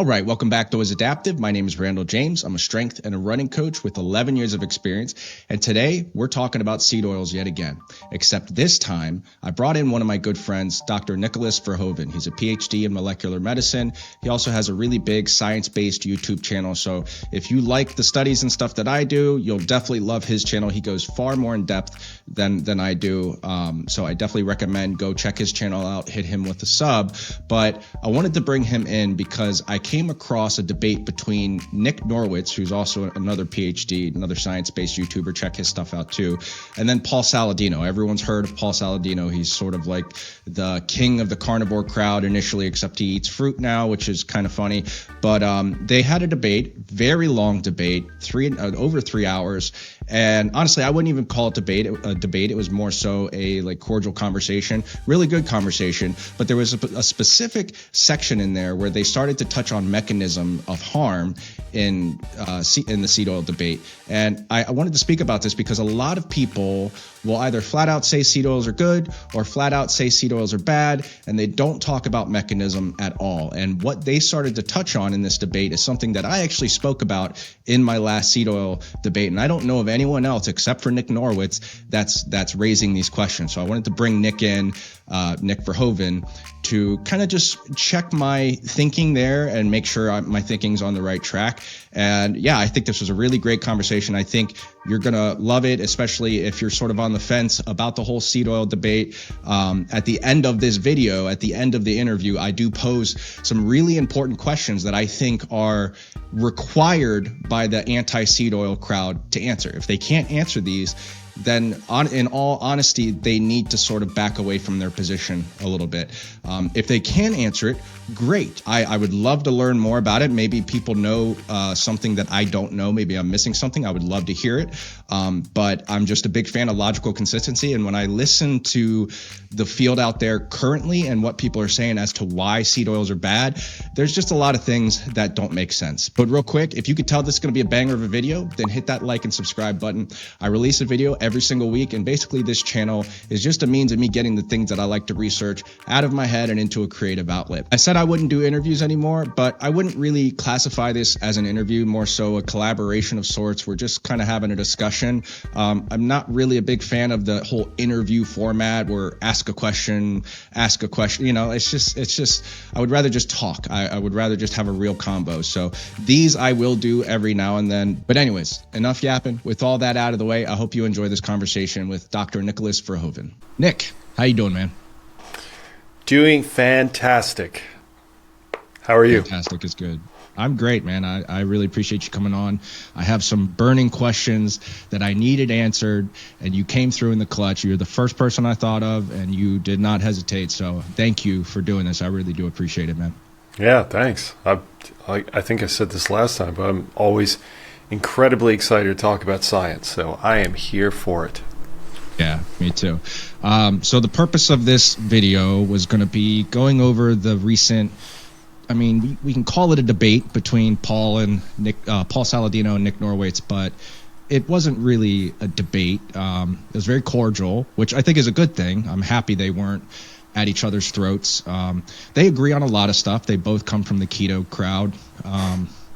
All right, welcome back to Is Adaptive. My name is Randall James. I'm a strength and a running coach with 11 years of experience. And today we're talking about seed oils yet again. Except this time, I brought in one of my good friends, Dr. Nic Verhoeven. He's a PhD in molecular medicine. He also has a really big science-based YouTube channel. So if you like the studies and stuff that I do, you'll definitely love his channel. He goes far more in depth than I do. So I definitely recommend go check his channel out, hit him with a sub. But I wanted to bring him in because I came across a debate between Nic Norwitz, who's also another PhD, another science-based YouTuber, check his stuff out too, and then Paul Saladino. Everyone's heard of Paul Saladino. He's sort of like the king of the carnivore crowd initially, except he eats fruit now, which is kind of funny. But they had a debate, very long debate, over 3 hours. And honestly, I wouldn't even call it a debate. It was more so a like cordial conversation, really good conversation. But there was a specific section in there where they started to touch on mechanism of harm in the seed oil debate. And I wanted to speak about this because a lot of people will either flat out say seed oils are good or flat out say seed oils are bad, and they don't talk about mechanism at all. And what they started to touch on in this debate is something that I actually spoke about in my last seed oil debate. And I don't know of anyone else except for Nic Norwitz that's raising these questions. So I wanted to bring Nic in, Nic Verhoeven, to kind of just check my thinking there and make sure my thinking's on the right track. And yeah, I think this was a really great conversation. I think you're going to love it, especially if you're sort of on the fence about the whole seed oil debate. At the end of this video, at the end of the interview, I do pose some really important questions that I think are required by the anti-seed oil crowd to answer. If they can't answer these, then in all honesty, they need to sort of back away from their position a little bit. If they can answer it, great. I would love to learn more about it. Maybe people know something that I don't know. Maybe I'm missing something. I would love to hear it. But I'm just a big fan of logical consistency. And when I listen to the field out there currently and what people are saying as to why seed oils are bad, there's just a lot of things that don't make sense. But real quick, if you could tell this is going to be a banger of a video, then hit that like and subscribe button. I release a video every single week, and basically this channel is just a means of me getting the things that I like to research out of my head and into a creative outlet. I said I wouldn't do interviews anymore, but I wouldn't really classify this as an interview, more so a collaboration of sorts. We're just kind of having a discussion. I'm not really a big fan of the whole interview format where ask a question, you know, it's just, I would rather just talk. I would rather just have a real combo. So these I will do every now and then. But anyways, enough yapping. With all that out of the way, I hope you enjoy this conversation with Dr. Nic Verhoeven. Nic, how you doing, man? Doing fantastic. How are you? Fantastic is good. I'm great, man. I really appreciate you coming on. I have some burning questions that I needed answered, and you came through in the clutch. You're the first person I thought of, and you did not hesitate. So thank you for doing this. I really do appreciate it, man. Yeah, thanks. I think I said this last time, but I'm always incredibly excited to talk about science, so I am here for it. Yeah, me too. So the purpose of this video was going to be going over the recent, I mean, we can call it a debate between Paul Saladino and Nic Norwitz, but it wasn't really a debate. It was very cordial, which I think is a good thing. I'm happy they weren't at each other's throats. They agree on a lot of stuff. They both come from the keto crowd.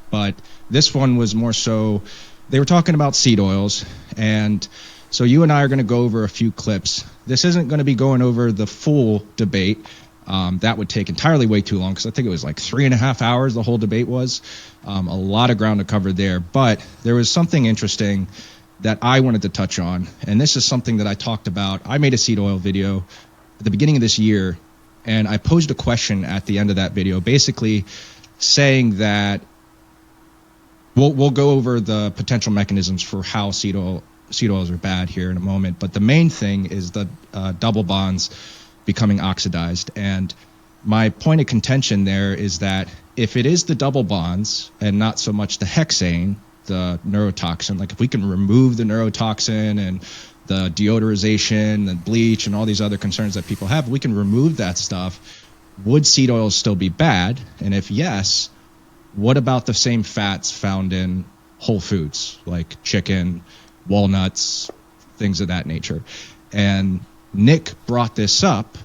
But this one was more so, they were talking about seed oils. And so you and I are going to go over a few clips. This isn't going to be going over the full debate. That would take entirely way too long because I think it was like 3.5 hours the whole debate was. A lot of ground to cover there. But there was something interesting that I wanted to touch on. And this is something that I talked about. I made a seed oil video at the beginning of this year, and I posed a question at the end of that video, basically saying that we'll go over the potential mechanisms for how seed oils are bad here in a moment. But the main thing is the double bonds becoming oxidized. And my point of contention there is that if it is the double bonds and not so much the hexane, the neurotoxin, like if we can remove the neurotoxin and the deodorization and bleach and all these other concerns that people have, we can remove that stuff, would seed oils still be bad? And if yes, what about the same fats found in whole foods like chicken, walnuts, things of that nature? And Nic brought this up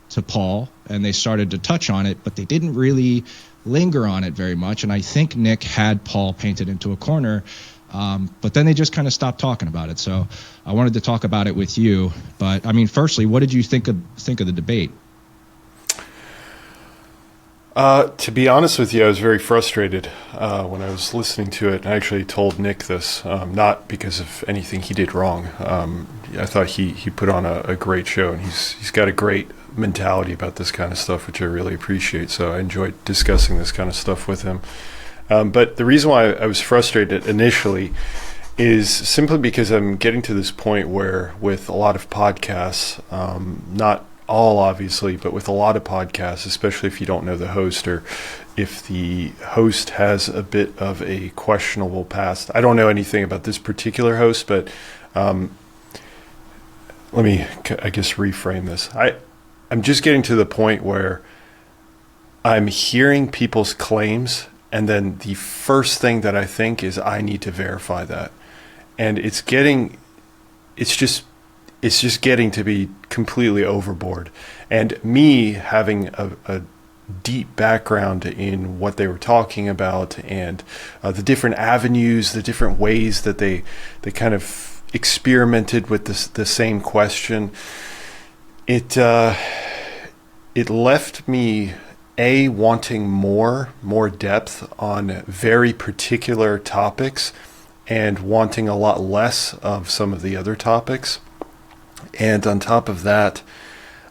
to Paul, and they started to touch on it, but they didn't really linger on it very much. And I think Nic had Paul painted into a corner, but then they just kind of stopped talking about it. So I wanted to talk about it with you. But I mean, firstly, what did you think of the debate? To be honest with you, I was very frustrated when I was listening to it. I actually told Nic this, not because of anything he did wrong. I thought he put on a great show, and he's got a great mentality about this kind of stuff, which I really appreciate. So I enjoyed discussing this kind of stuff with him. But the reason why I was frustrated initially is simply because I'm getting to this point where with a lot of podcasts, not all obviously, but with a lot of podcasts, especially if you don't know the host or if the host has a bit of a questionable past. I don't know anything about this particular host, but let me, I guess, reframe this. I'm just getting to the point where I'm hearing people's claims, and then the first thing that I think is I need to verify that. And it's just getting to be completely overboard. And me having a deep background in what they were talking about and the different avenues, the different ways that they kind of experimented with the same question, it left me wanting more depth on very particular topics and wanting a lot less of some of the other topics. And on top of that,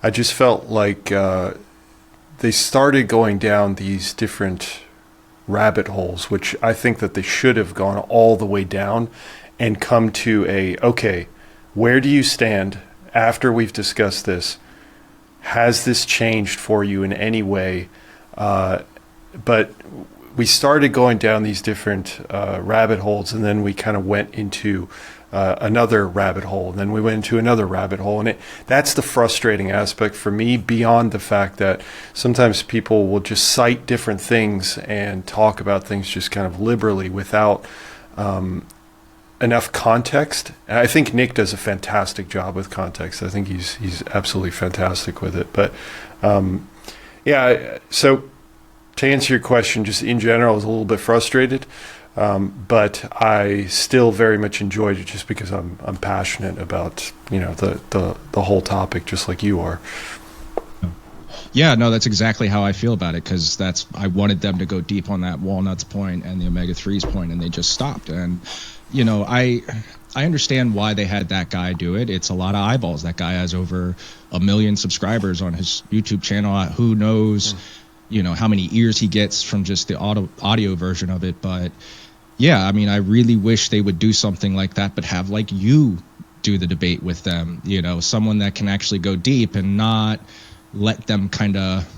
I just felt like they started going down these different rabbit holes, which I think that they should have gone all the way down and come to okay, where do you stand after we've discussed this? Has this changed for you in any way? But we started going down these different rabbit holes, and then we kind of went into another rabbit hole, and then we went into another rabbit hole. And that's the frustrating aspect for me, beyond the fact that sometimes people will just cite different things and talk about things just kind of liberally without enough context. And I think Nic does a fantastic job with context. I think he's absolutely fantastic with it. But so to answer your question, just in general, I was a little bit frustrated. But I still very much enjoyed it just because I'm passionate about, the whole topic, just like you are. Yeah, no, that's exactly how I feel about it, because I wanted them to go deep on that walnuts point and the omega-3s point, and they just stopped. And, I understand why they had that guy do it. It's a lot of eyeballs. That guy has over 1 million subscribers on his YouTube channel. Who knows, how many ears he gets from just the audio version of it. But yeah, I mean, I really wish they would do something like that, but have like you do the debate with them, someone that can actually go deep and not let them kind of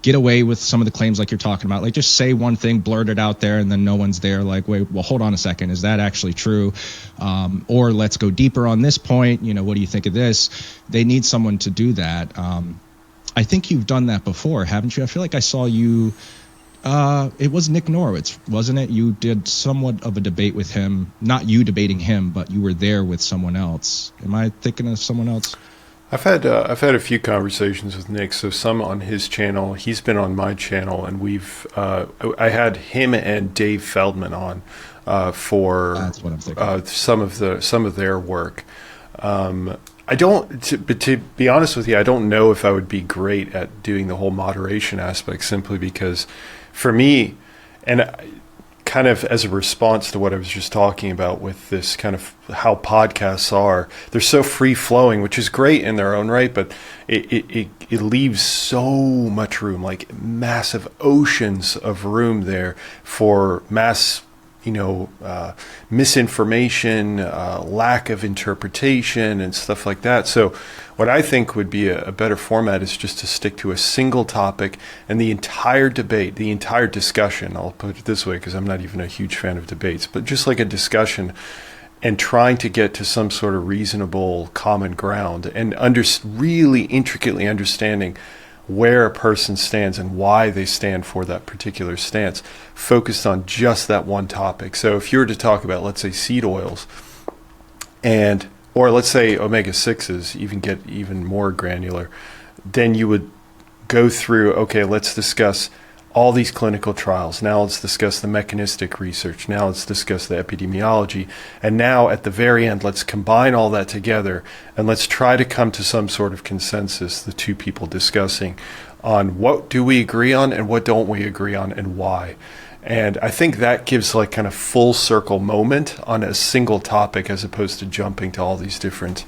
get away with some of the claims like you're talking about. Like, just say one thing, blurt it out there, and then no one's there like, wait, well, hold on a second, is that actually true? Or let's go deeper on this point. What do you think of this? They need someone to do that. I think you've done that before, haven't you? I feel like I saw you. It was Nick Norwitz, wasn't it? You did somewhat of a debate with him, not you debating him, but you were there with someone else. Am I thinking of someone else? I've had a few conversations with Nic. So some on his channel, he's been on my channel, and I had him and Dave Feldman on for That's what I'm thinking. some of their work. But to be honest with you, I don't know if I would be great at doing the whole moderation aspect, simply because for me, and kind of as a response to what I was just talking about with this kind of how podcasts are, they're so free flowing, which is great in their own right, but it leaves so much room, like massive oceans of room there for mass misinformation, lack of interpretation, and stuff like that. So what I think would be a better format is just to stick to a single topic, and the entire debate, the entire discussion, I'll put it this way because I'm not even a huge fan of debates, but just like a discussion, and trying to get to some sort of reasonable common ground, and really intricately understanding where a person stands and why they stand for that particular stance, focused on just that one topic. So if you were to talk about, let's say, seed oils, or let's say omega-6s, get even more granular, then you would go through, okay, let's discuss all these clinical trials. Now let's discuss the mechanistic research. Now let's discuss the epidemiology. And now at the very end, let's combine all that together and let's try to come to some sort of consensus, the two people discussing on what do we agree on and what don't we agree on and why. And I think that gives like kind of full circle moment on a single topic as opposed to jumping to all these different,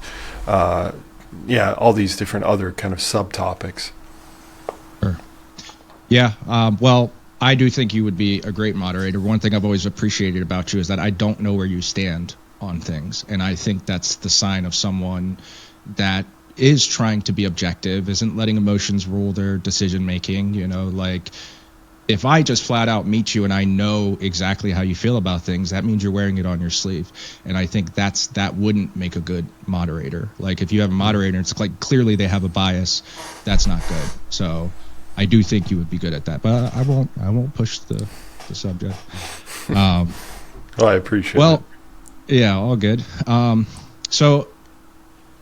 all these different other kind of subtopics. Sure. Yeah. Well, I do think you would be a great moderator. One thing I've always appreciated about you is that I don't know where you stand on things. And I think that's the sign of someone that is trying to be objective, isn't letting emotions rule their decision making. You know, like if I just flat out meet you and I know exactly how you feel about things, that means you're wearing it on your sleeve. And I think that wouldn't make a good moderator. Like if you have a moderator, it's like clearly they have a bias. That's not good. So I do think you would be good at that, but I won't push the subject. I appreciate it. Well, yeah, all good. So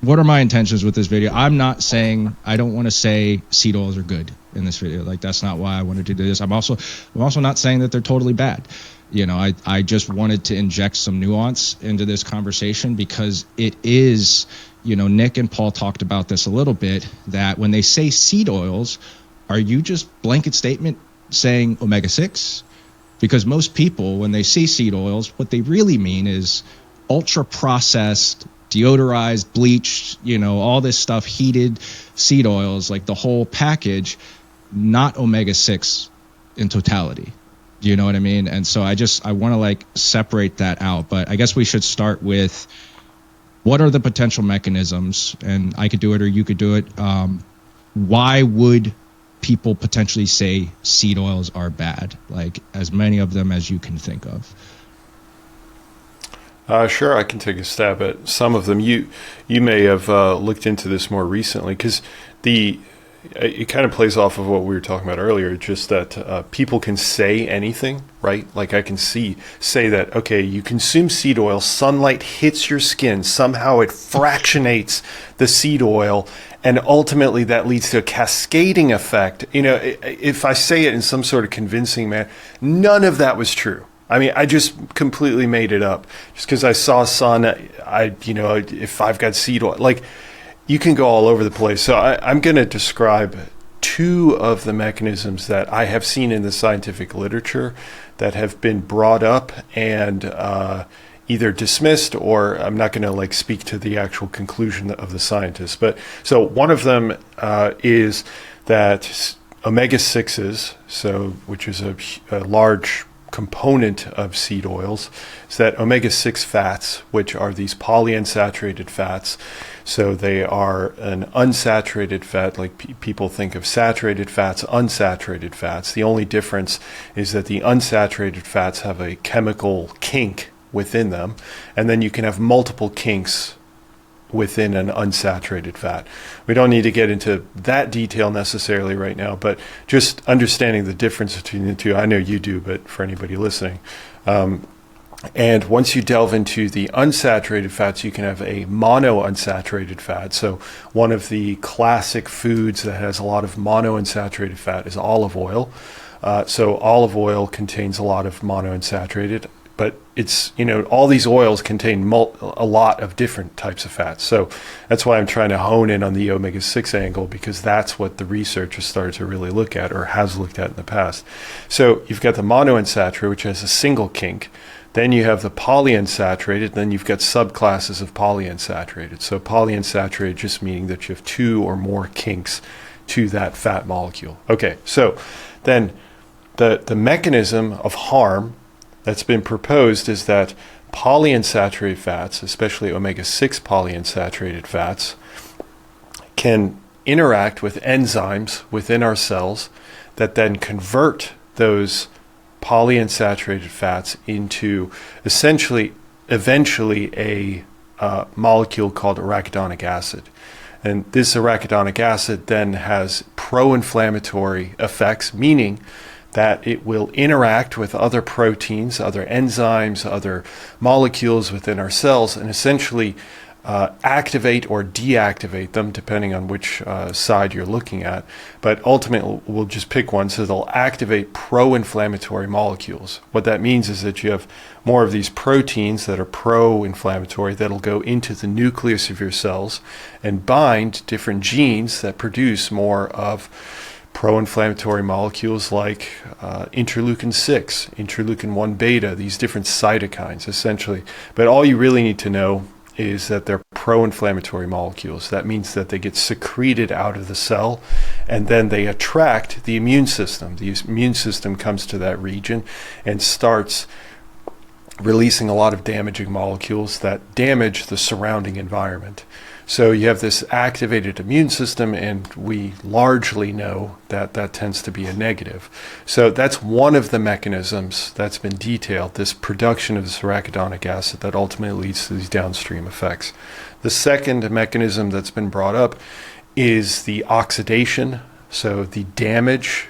what are my intentions with this video? I don't want to say seed oils are good in this video. Like that's not why I wanted to do this. I'm also not saying that they're totally bad. You know, I just wanted to inject some nuance into this conversation because it is, you know, Nick and Paul talked about this a little bit, that when they say seed oils, are you just blanket statement saying omega-6? Because most people, when they see seed oils, what they really mean is ultra processed, deodorized, bleached, you know, all this stuff, heated seed oils, like the whole package, not omega-6 in totality. Do you know what I mean? And so I want to like separate that out. But I guess we should start with what are the potential mechanisms, and I could do it or you could do it. Why would people potentially say seed oils are bad? Like as many of them as you can think of. Sure, I can take a stab at some of them. You may have looked into this more recently because it kind of plays off of what we were talking about earlier, just that people can say anything, right? Like I can say that, okay, you consume seed oil, sunlight hits your skin, somehow it fractionates the seed oil, and ultimately that leads to a cascading effect. You know, if I say it in some sort of convincing manner, none of that was true. I mean, I just completely made it up just because I saw sun. If I've got seed oil, like you can go all over the place. So I'm going to describe two of the mechanisms that I have seen in the scientific literature that have been brought up and either dismissed, or I'm not going to like speak to the actual conclusion of the scientists. But so one of them is that omega-6s, which is a large component of seed oils, is that omega-6 fats, which are these polyunsaturated fats. So they are an unsaturated fat, like people think of saturated fats, unsaturated fats. The only difference is that the unsaturated fats have a chemical kink within them, and then you can have multiple kinks within an unsaturated fat. We don't need to get into that detail necessarily right now, but just understanding the difference between the two. I know you do, but for anybody listening. And once you delve into the unsaturated fats, you can have a monounsaturated fat. So one of the classic foods that has a lot of monounsaturated fat is olive oil. So olive oil contains a lot of monounsaturated, but it's, all these oils contain a lot of different types of fats. So that's why I'm trying to hone in on the omega-6 angle, because that's what the research has started to really look at, or has looked at in the past. So you've got the monounsaturated, which has a single kink. Then you have the polyunsaturated, then you've got subclasses of polyunsaturated. So polyunsaturated just meaning that you have two or more kinks to that fat molecule. Okay, so then the mechanism of harm that's been proposed is that polyunsaturated fats, especially omega-6 polyunsaturated fats, can interact with enzymes within our cells that then convert those polyunsaturated fats into eventually a molecule called arachidonic acid. And this arachidonic acid then has pro-inflammatory effects, meaning that it will interact with other proteins, other enzymes, other molecules within our cells, and essentially activate or deactivate them, depending on which side you're looking at. But ultimately, we'll just pick one. So they'll activate pro-inflammatory molecules. What that means is that you have more of these proteins that are pro-inflammatory that'll go into the nucleus of your cells and bind different genes that produce more of pro-inflammatory molecules like interleukin 6, interleukin 1 beta, these different cytokines, essentially. But all you really need to know is that they're pro-inflammatory molecules. That means that they get secreted out of the cell, and then they attract the immune system. The immune system comes to that region and starts releasing a lot of damaging molecules that damage the surrounding environment. So you have this activated immune system, and we largely know that that tends to be a negative. So that's one of the mechanisms that's been detailed, this production of this arachidonic acid that ultimately leads to these downstream effects. The second mechanism that's been brought up is the oxidation, so the damage.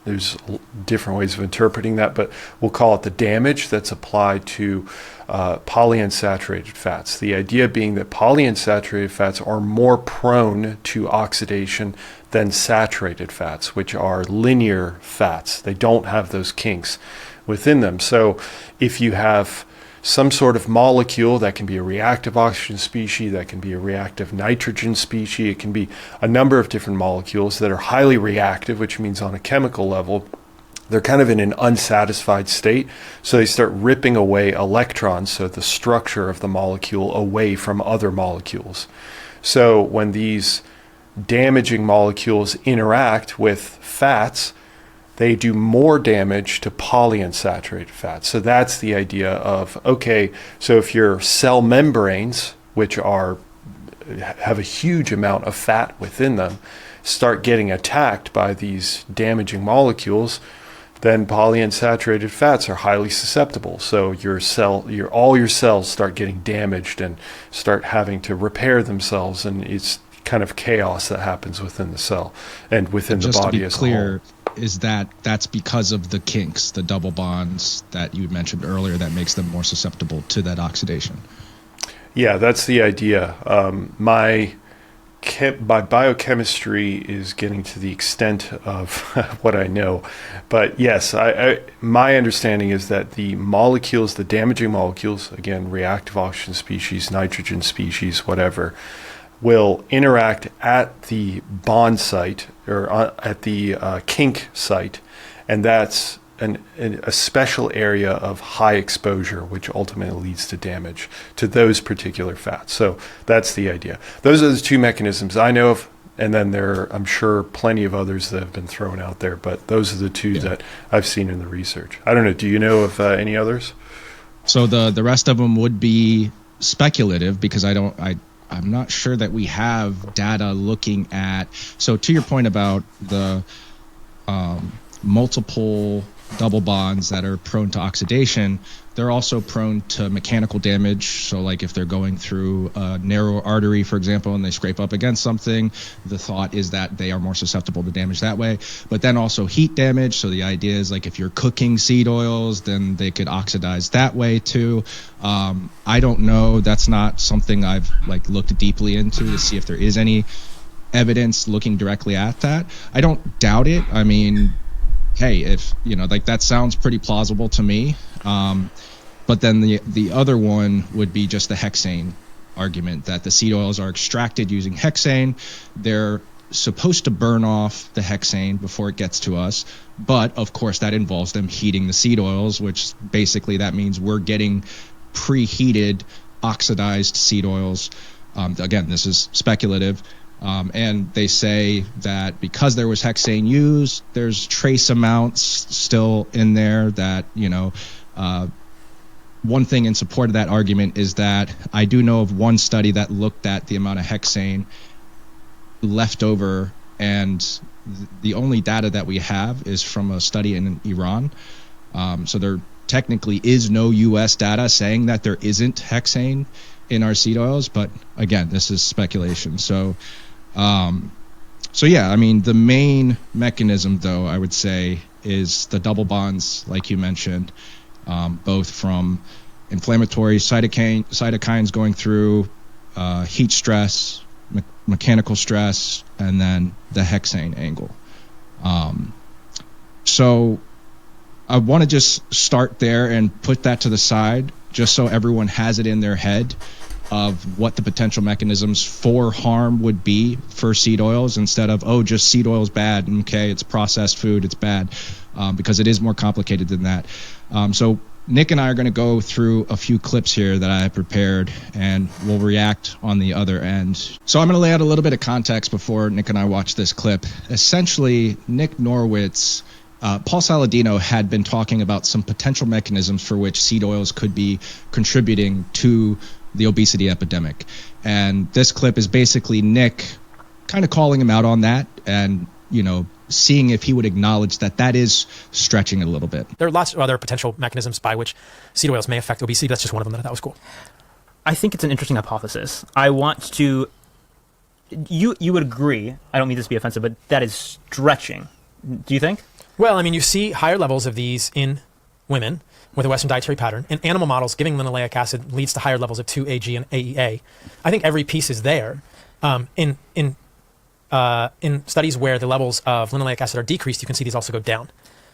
There's different ways of interpreting that, but we'll call it the damage that's applied to polyunsaturated fats. The idea being that polyunsaturated fats are more prone to oxidation than saturated fats, which are linear fats. They don't have those kinks within them. So if you have some sort of molecule that can be a reactive oxygen species, that can be a reactive nitrogen species, it can be a number of different molecules that are highly reactive, which means on a chemical level, they're kind of in an unsatisfied state. So they start ripping away electrons, so the structure of the molecule, away from other molecules. So when these damaging molecules interact with fats, they do more damage to polyunsaturated fats. So that's the idea of, okay, so if your cell membranes, which have a huge amount of fat within them, start getting attacked by these damaging molecules, then polyunsaturated fats are highly susceptible. So all your cells start getting damaged and start having to repair themselves, and it's kind of chaos that happens within the cell and within the body as a whole. Is that's because of the kinks, the double bonds that you mentioned earlier, that makes them more susceptible to that oxidation? Yeah, that's the idea. My biochemistry is getting to the extent of what I know. But yes, my understanding is that the molecules, the damaging molecules, again, reactive oxygen species, nitrogen species, whatever, will interact at the bond site or at the kink site, and that's a special area of high exposure, which ultimately leads to damage to those particular fats. So that's the idea. Those are the two mechanisms I know of, and then there are, I'm sure, plenty of others that have been thrown out there, but those are the two that I've seen in the research. I don't know, do you know of any others? So the rest of them would be speculative, because I'm not sure that we have data looking at. So to your point about the multiple double bonds that are prone to oxidation, they're also prone to mechanical damage. So like if they're going through a narrow artery, for example, and they scrape up against something, the thought is that they are more susceptible to damage that way. But then also heat damage. So the idea is, like, if you're cooking seed oils, then they could oxidize that way too. I don't know. That's not something I've looked deeply into to see if there is any evidence looking directly at that. I don't doubt it. I mean, hey, if that sounds pretty plausible to me. But then the other one would be just the hexane argument, that the seed oils are extracted using hexane. They're supposed to burn off the hexane before it gets to us, but of course that involves them heating the seed oils, which basically that means we're getting preheated, oxidized seed oils. Again, this is speculative. And they say that because there was hexane used, there's trace amounts still in there that, one thing in support of that argument is that I do know of one study that looked at the amount of hexane left over, and the only data that we have is from a study in Iran. So there technically is no U.S. data saying that there isn't hexane in our seed oils, but again, this is speculation. So yeah, I mean, the main mechanism, though, I would say, is the double bonds, like you mentioned, both from inflammatory cytokines going through heat stress, mechanical stress, and then the hexane angle. So I want to just start there and put that to the side just so everyone has it in their head of what the potential mechanisms for harm would be for seed oils, instead of, oh, just seed oil's bad. Okay, it's processed food, it's bad, because it is more complicated than that. So Nic and I are going to go through a few clips here that I prepared, and we'll react on the other end. So I'm going to lay out a little bit of context before Nic and I watch this clip. Essentially, Nic Norwitz, Paul Saladino had been talking about some potential mechanisms for which seed oils could be contributing to the obesity epidemic. And this clip is basically Nic kind of calling him out on that and, seeing if he would acknowledge that that is stretching it a little bit. There are lots of other potential mechanisms by which seed oils may affect obesity. That's just one of them that I thought was cool. I think it's an interesting hypothesis. I want to... You would agree, I don't mean this to be offensive, but that is stretching. Do you think? Well, I mean, you see higher levels of these in women with a Western dietary pattern. In animal models, giving linoleic acid leads to higher levels of 2-AG and AEA. I think every piece is there. In studies where the levels of linoleic acid are decreased, you can see these also go down.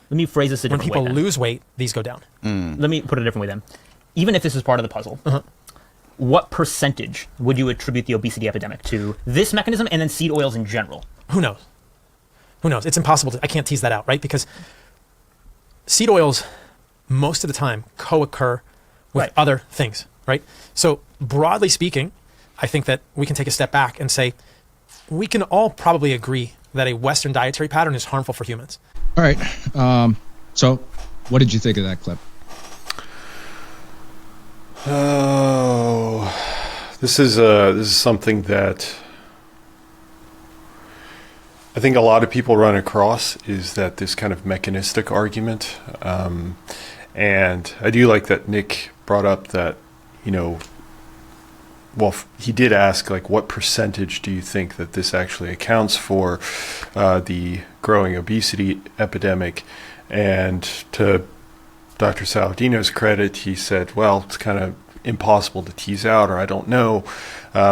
Let me phrase this a different way. When people lose weight, these go down. Let me put it a different way then. Even if this is part of the puzzle, what percentage would you attribute the obesity epidemic to this mechanism and then seed oils in general? Who knows? It's impossible I can't tease that out, right? Because seed oils, most of the time, co-occur with other things, right? So broadly speaking, I think that we can take a step back and say, we can all probably agree that a Western dietary pattern is harmful for humans. All right. So what did you think of that clip? Oh, this is something that I think a lot of people run across, is that this kind of mechanistic argument. And I do like that Nic brought up that, he did ask, what percentage do you think that this actually accounts for the growing obesity epidemic? And to Dr. Saladino's credit, he said, well, it's kind of impossible to tease out, or I don't know,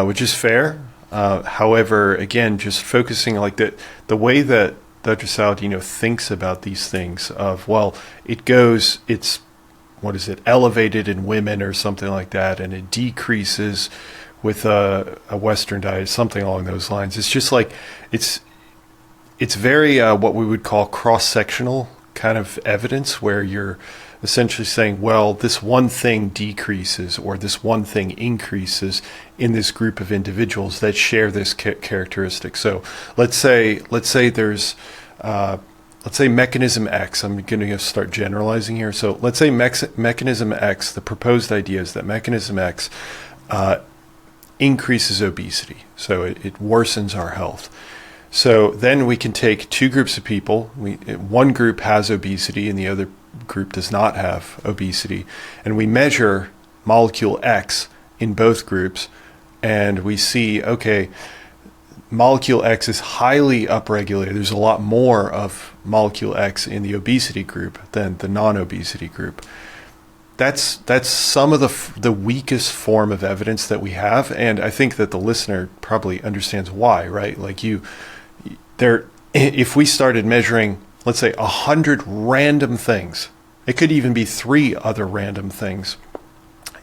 which is fair. However, again, just focusing the way that Dr. Saladino thinks about these things of, it's elevated in women or something like that, and it decreases with a Western diet, something along those lines. It's just it's very what we would call cross-sectional kind of evidence, where you're essentially saying, well, this one thing decreases or this one thing increases in this group of individuals that share this characteristic. So let's say there's let's say mechanism X. I'm going to start generalizing here. So let's say mechanism X, the proposed idea is that mechanism X increases obesity. So it worsens our health. So then we can take two groups of people. One group has obesity and the other group does not have obesity. And we measure molecule X in both groups. And we see, okay, molecule X is highly upregulated. There's a lot more of molecule X in the obesity group than the non-obesity group. That's some of the weakest form of evidence that we have, and I think that the listener probably understands why, right? If we started measuring, let's say, 100 random things, it could even be 3 other random things,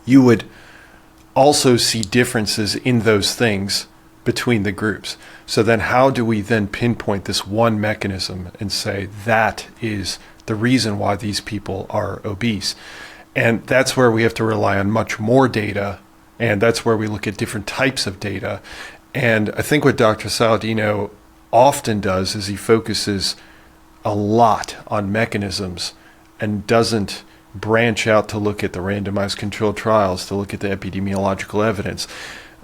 you would also see differences in those things between the groups. So then how do we then pinpoint this one mechanism and say that is the reason why these people are obese? And that's where we have to rely on much more data, and that's where we look at different types of data. And I think what Dr. Saladino often does is he focuses a lot on mechanisms and doesn't branch out to look at the randomized controlled trials, to look at the epidemiological evidence,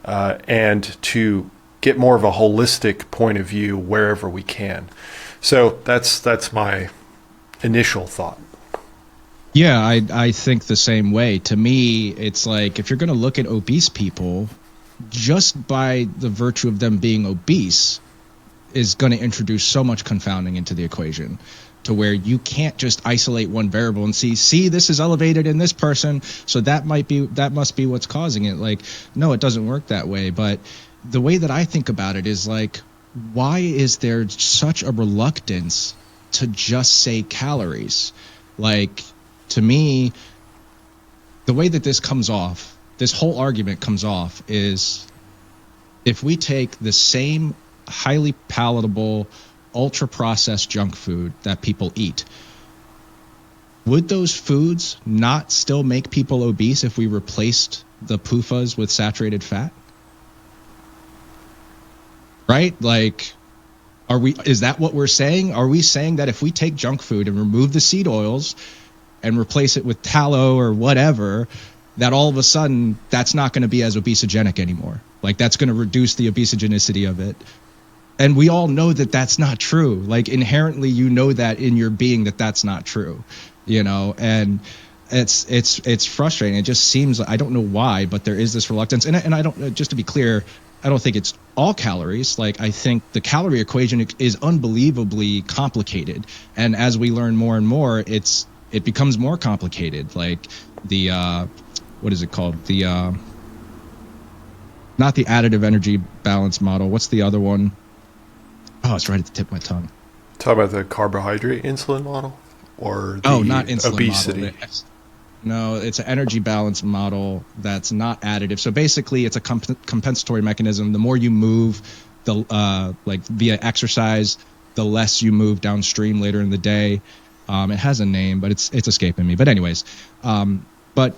and to get more of a holistic point of view wherever we can. So that's my initial thought. Yeah, I think the same way. To me, it's like, if you're going to look at obese people, just by the virtue of them being obese is going to introduce so much confounding into the equation. to where you can't just isolate one variable and see this is elevated in this person, so that must be what's causing it. Like, no, it doesn't work that way. But the way that I think about it is like, why is there such a reluctance to just say calories? Like, to me, the way that this whole argument comes off is, if we take the same highly palatable, ultra-processed junk food that people eat, would those foods not still make people obese if we replaced the PUFAs with saturated fat? Right? Like, is that what we're saying? Are we saying that if we take junk food and remove the seed oils and replace it with tallow or whatever, that all of a sudden that's not going to be as obesogenic anymore? Like, that's going to reduce the obesogenicity of it. And we all know that that's not true. Like, inherently, you know that in your being that that's not true, and it's frustrating. It just seems, I don't know why, but there is this reluctance. And I don't, just to be clear, I don't think it's all calories. Like, I think the calorie equation is unbelievably complicated. And as we learn more and more, it becomes more complicated. Like the, what is it called? The, not the additive energy balance model. What's the other one? Oh, it's right at the tip of my tongue. Talk about the carbohydrate insulin model, or the not insulin obesity model. No, it's an energy balance model that's not additive. So basically, it's a compensatory mechanism. The more you move, like via exercise, the less you move downstream later in the day. It has a name, but it's escaping me. But anyways, but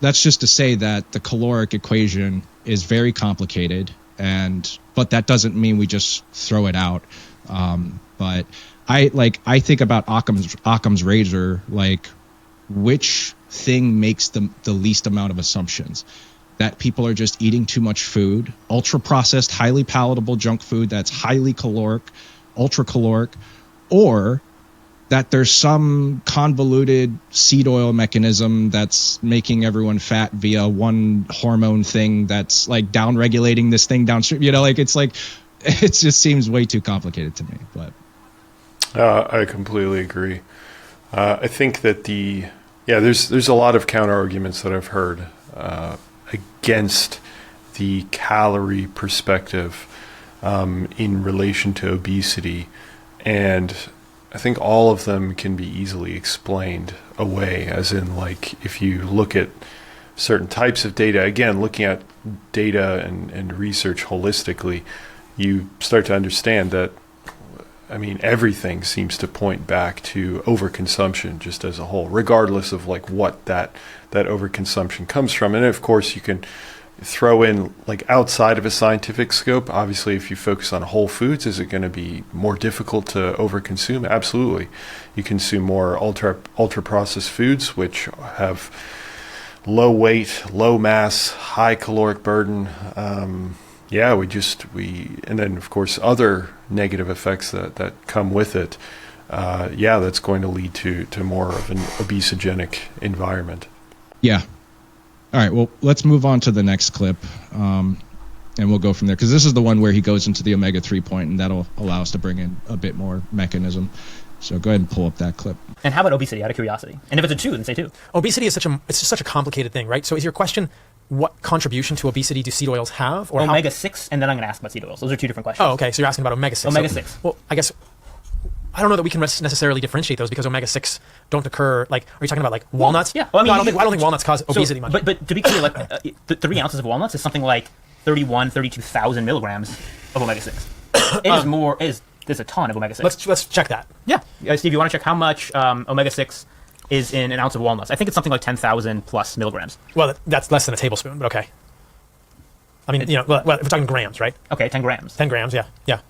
that's just to say that the caloric equation is very complicated, but that doesn't mean we just throw it out. But I think about Occam's razor, like, which thing makes the least amount of assumptions? That people are just eating too much food, ultra processed, highly palatable junk food that's highly caloric, ultra caloric, or that there's some convoluted seed oil mechanism that's making everyone fat via one hormone thing that's like down regulating this thing downstream. It just seems way too complicated to me. But I completely agree. I think that there's a lot of counter arguments that I've heard against the calorie perspective in relation to obesity, and I think all of them can be easily explained away, as in, like, if you look at certain types of data, again, looking at data and research holistically, you start to understand that, everything seems to point back to overconsumption just as a whole, regardless of like what that overconsumption comes from. And of course, you can throw in, like, outside of a scientific scope. Obviously, if you focus on whole foods, is it going to be more difficult to overconsume? Absolutely. You consume more ultra processed foods, which have low weight, low mass, high caloric burden. And then of course other negative effects that come with it. That's going to lead to more of an obesogenic environment. Yeah. All right, well, let's move on to the next clip, and we'll go from there, because this is the one where he goes into the omega-3 point, and that'll allow us to bring in a bit more mechanism. So go ahead and pull up that clip. And how about obesity, out of curiosity? And if it's a 2, then say 2. Obesity is just such a complicated thing, right? So is your question, what contribution to obesity do seed oils have? Or omega-6, and then I'm going to ask about seed oils. Those are 2 different questions. Oh, okay, so you're asking about omega-6. Omega-6. Well, I guess, I don't know that we can necessarily differentiate those, because omega-6 don't occur, like, are you talking about, like, walnuts? Yeah. Well, no, I don't think walnuts cause obesity much. But to be clear, like, 3 ounces of walnuts is something like 32,000 milligrams of omega-6. There's a ton of omega-6. Let's check that. Yeah. Steve, you want to check how much omega-6 is in an ounce of walnuts? I think it's something like 10,000 plus milligrams. Well, that's less than a tablespoon, but okay. I mean, if we're talking grams, right? Okay, 10 grams. 10 grams, yeah.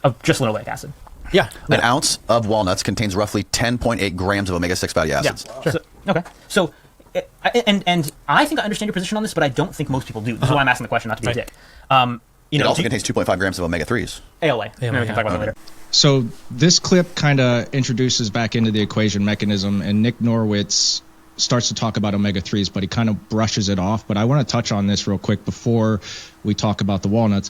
Of just linoleic acid. Yeah. An ounce of walnuts contains roughly 10.8 grams of omega-6 fatty acids. Yeah, sure. So, and I think I understand your position on this, but I don't think most people do. This is why I'm asking the question, not to be a dick. It also contains 2.5 grams of omega-3s. ALA. We can talk about that later. So this clip kind of introduces back into the equation mechanism, and Nic Norwitz starts to talk about omega-3s, but he kind of brushes it off. But I want to touch on this real quick before we talk about the walnuts.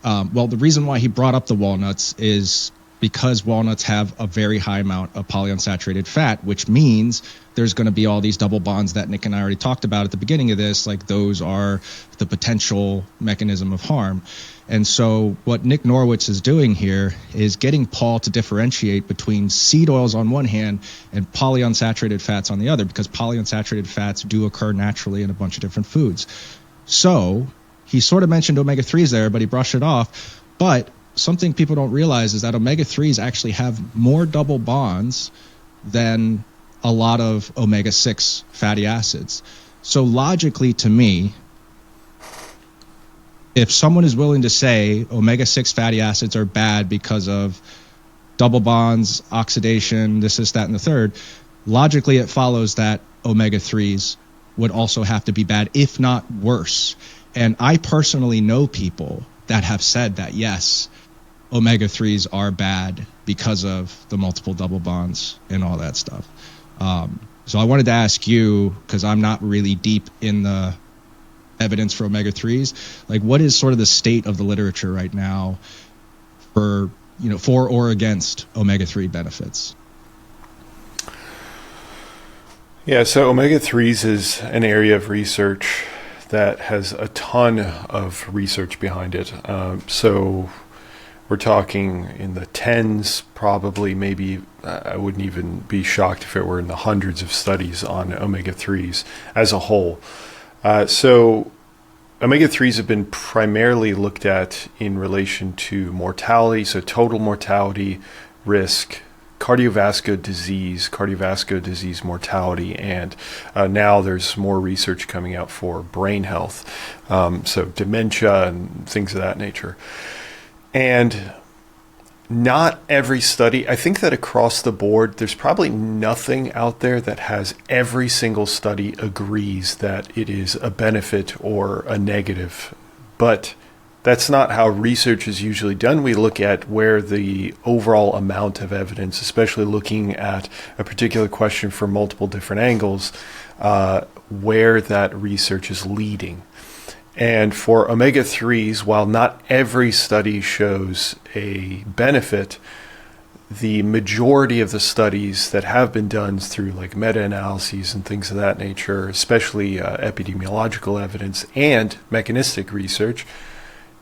The reason why he brought up the walnuts is because walnuts have a very high amount of polyunsaturated fat, which means there's going to be all these double bonds that Nick and I already talked about at the beginning of this. Like those are the potential mechanism of harm. And so what Nick Norwitz is doing here is getting Paul to differentiate between seed oils on one hand and polyunsaturated fats on the other, because polyunsaturated fats do occur naturally in a bunch of different foods. So he sort of mentioned omega-3s there, but he brushed it off. But something people don't realize is that omega-3s actually have more double bonds than a lot of omega-6 fatty acids. So logically, to me, if someone is willing to say omega-6 fatty acids are bad because of double bonds, oxidation, this, that, and the third, logically it follows that omega-3s would also have to be bad, if not worse. And I personally know people that have said that, yes, omega-3s are bad because of the multiple double bonds and all that stuff. So I wanted to ask you, because I'm not really deep in the evidence for omega-3s, like what is sort of the state of the literature right now for, for or against omega-3 benefits? Yeah, so omega-3s is an area of research that has a ton of research behind it. So we're talking in the tens, probably, maybe. I wouldn't even be shocked if it were in the hundreds of studies on omega-3s as a whole. So omega-3s have been primarily looked at in relation to mortality, so total mortality risk, cardiovascular disease mortality, and now there's more research coming out for brain health, so dementia and things of that nature. And not every study, I think that across the board, there's probably nothing out there that has every single study agrees that it is a benefit or a negative. But that's not how research is usually done. We look at where the overall amount of evidence, especially looking at a particular question from multiple different angles, where that research is leading. And for omega-3s, while not every study shows a benefit, the majority of the studies that have been done through like meta-analyses and things of that nature, especially epidemiological evidence and mechanistic research,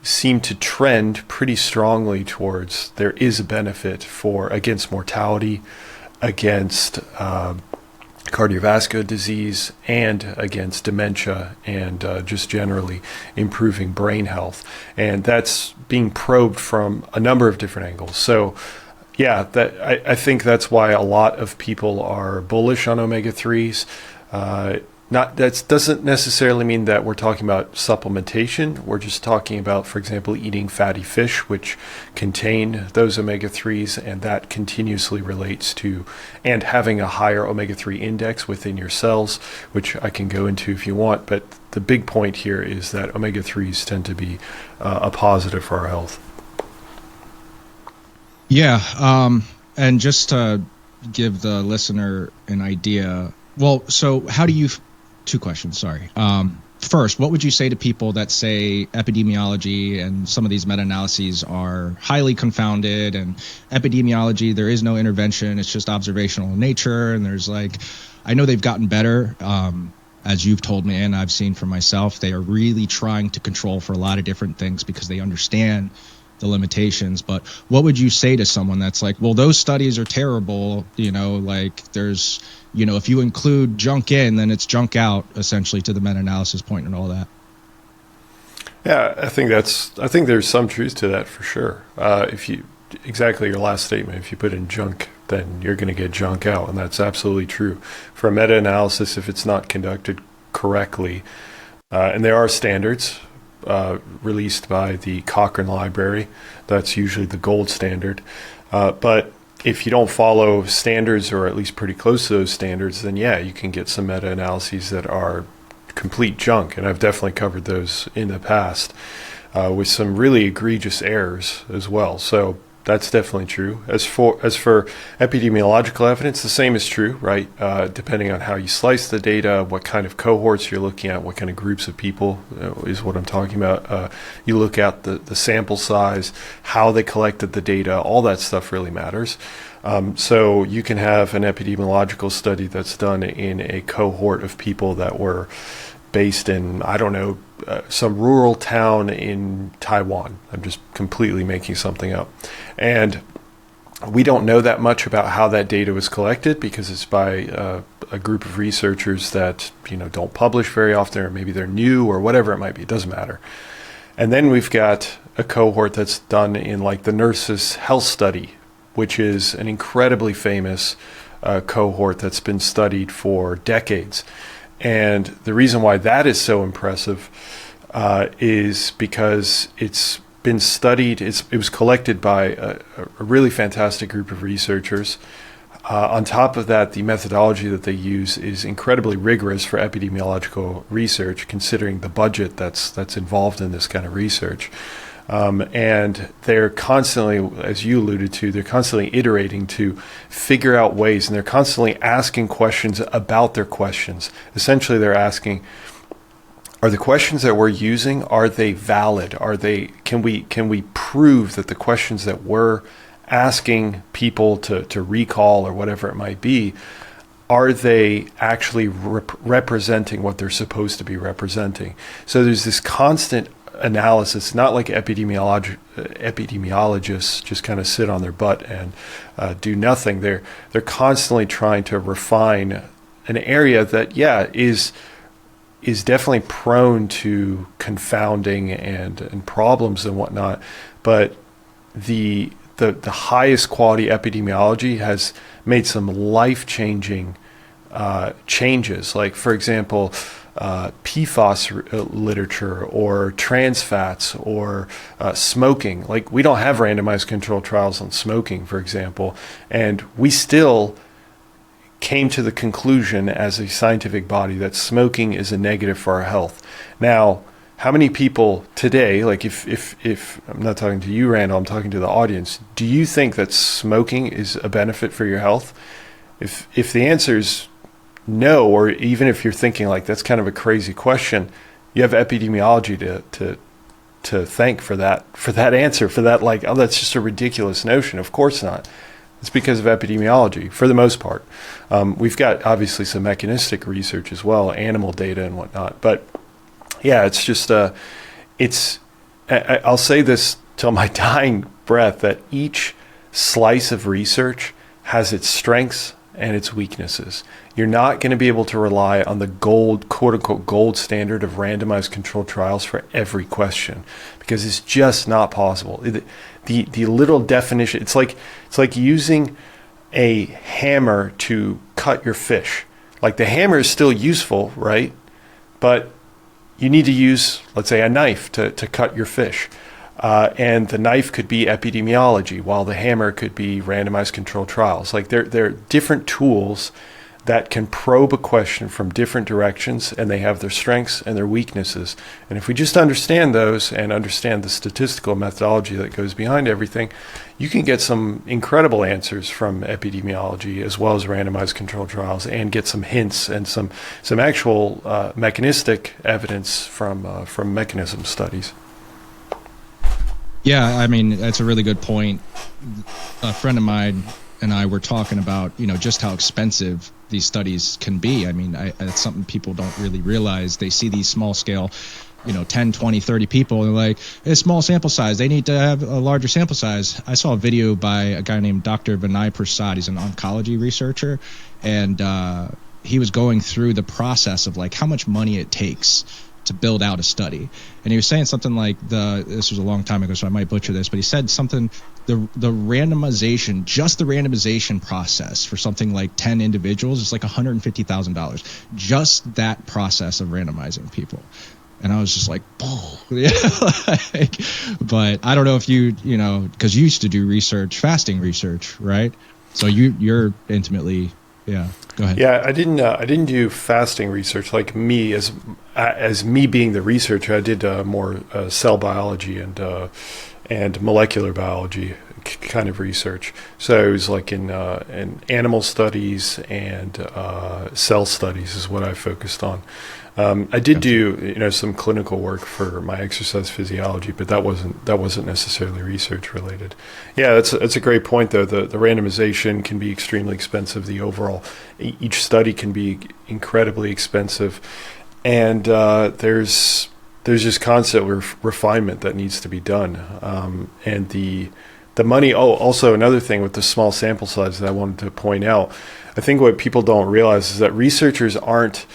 seem to trend pretty strongly towards there is a benefit against mortality, against cardiovascular disease, and against dementia, and just generally improving brain health. And that's being probed from a number of different angles. So yeah, I think that's why a lot of people are bullish on omega-3s. That doesn't necessarily mean that we're talking about supplementation. We're just talking about, for example, eating fatty fish, which contain those omega-3s, and that continuously relates to, and having a higher omega-3 index within your cells, which I can go into if you want. But the big point here is that omega-3s tend to be a positive for our health. Yeah, and just to give the listener an idea, well, so how do you... Two questions, sorry. First, what would you say to people that say epidemiology and some of these meta-analyses are highly confounded, and epidemiology, there is no intervention, it's just observational in nature, and there's I know they've gotten better, as you've told me and I've seen for myself, they are really trying to control for a lot of different things because they understand the limitations. But what would you say to someone that's like, well, those studies are terrible, there's, if you include junk in, then it's junk out, essentially, to the meta-analysis point and all that? Yeah, I think there's some truth to that for sure. Exactly your last statement, if you put in junk, then you're going to get junk out, and that's absolutely true. For a meta-analysis, if it's not conducted correctly, and there are standards released by the Cochrane Library, that's usually the gold standard, but if you don't follow standards, or at least pretty close to those standards, then yeah, you can get some meta-analyses that are complete junk, and I've definitely covered those in the past with some really egregious errors as well. So That's definitely true. As for epidemiological evidence, the same is true, right? Depending on how you slice the data, what kind of cohorts you're looking at, what kind of groups of people is what I'm talking about. You look at the sample size, how they collected the data, all that stuff really matters. So you can have an epidemiological study that's done in a cohort of people that were based in, I don't know, some rural town in Taiwan. I'm just completely making something up. And we don't know that much about how that data was collected because it's by a group of researchers that, don't publish very often, or maybe they're new or whatever it might be. It doesn't matter. And then we've got a cohort that's done in like the Nurses' Health Study, which is an incredibly famous cohort that's been studied for decades. And the reason why that is so impressive is because it's been studied. It was collected by a really fantastic group of researchers. On top of that, the methodology that they use is incredibly rigorous for epidemiological research, considering the budget that's involved in this kind of research. And they're constantly, as you alluded to, they're constantly iterating to figure out ways, and they're constantly asking questions about their questions. Essentially, they're asking, are the questions that we're using, are they valid? Can we prove that the questions that we're asking people to recall or whatever it might be, are they actually representing what they're supposed to be representing? So there's this constant analysis, not like epidemiologists just kind of sit on their butt and do nothing. They're constantly trying to refine an area that, is definitely prone to confounding and problems and whatnot. But the highest quality epidemiology has made some life-changing changes. Like, for example, PFAS literature or trans fats or smoking. Like, we don't have randomized controlled trials on smoking, for example, and we still came to the conclusion as a scientific body that smoking is a negative for our health. Now, how many people today, like if I'm not talking to you, Randall, I'm talking to the audience, do you think that smoking is a benefit for your health? If the answer is no, or even if you're thinking like that's kind of a crazy question, you have epidemiology to thank for that answer, for that, like, oh, that's just a ridiculous notion. Of course not. It's because of epidemiology for the most part. We've got obviously some mechanistic research as well, animal data and whatnot. But yeah, it's just I'll say this till my dying breath, that each slice of research has its strengths and its weaknesses. You're not going to be able to rely on the gold, quote unquote, gold standard of randomized controlled trials for every question, because it's just not possible. The little definition, it's like using a hammer to cut your fish. Like, the hammer is still useful, right? But you need to use, let's say, a knife to cut your fish. And the knife could be epidemiology, while the hammer could be randomized controlled trials. Like, they're different tools that can probe a question from different directions, and they have their strengths and their weaknesses. And if we just understand those and understand the statistical methodology that goes behind everything, you can get some incredible answers from epidemiology as well as randomized controlled trials, and get some hints and some actual mechanistic evidence from mechanism studies. Yeah, I mean, that's a really good point. A friend of mine and I were talking about, just how expensive these studies can be. I mean, it's something people don't really realize. They see these small scale, 10, 20, 30 people, and they're like, it's small sample size. They need to have a larger sample size. I saw a video by a guy named Dr. Vinay Prasad. He's an oncology researcher, and he was going through the process of like how much money it takes to build out a study. And he was saying something like this was a long time ago, so I might butcher this, but he said something, the randomization, just the randomization process for something like 10 individuals is like $150,000. Just that process of randomizing people. And I was just like, oh, yeah. But I don't know if because you used to do fasting research, right? So you're intimately, yeah. Go ahead. Yeah, I didn't do fasting research like me as me being the researcher. I did more cell biology and molecular biology, kind of research. So it was like in animal studies and cell studies is what I focused on. I did do some clinical work for my exercise physiology, but that wasn't necessarily research related. Yeah, that's a great point though. The randomization can be extremely expensive. The overall each study can be incredibly expensive, and there's just constant refinement that needs to be done, and the money. Oh, also another thing with the small sample size that I wanted to point out. I think what people don't realize is that researchers aren't.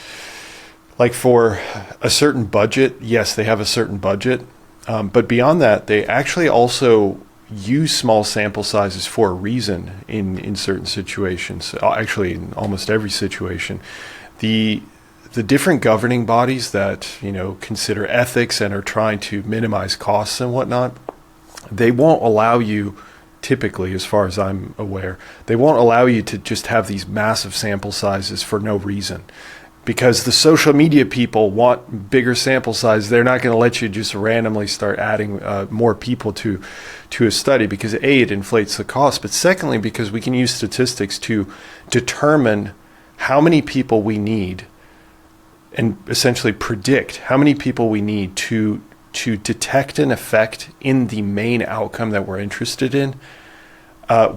Like for a certain budget, yes, they have a certain budget. But beyond that, they actually also use small sample sizes for a reason in certain situations. Actually, in almost every situation. The different governing bodies that, consider ethics and are trying to minimize costs and whatnot, they won't allow you, typically, as far as I'm aware, they won't allow you to just have these massive sample sizes for no reason. Because the social media people want bigger sample size, they're not going to let you just randomly start adding more people to a study because A, it inflates the cost, but secondly, because we can use statistics to determine how many people we need and essentially predict how many people we need to detect an effect in the main outcome that we're interested in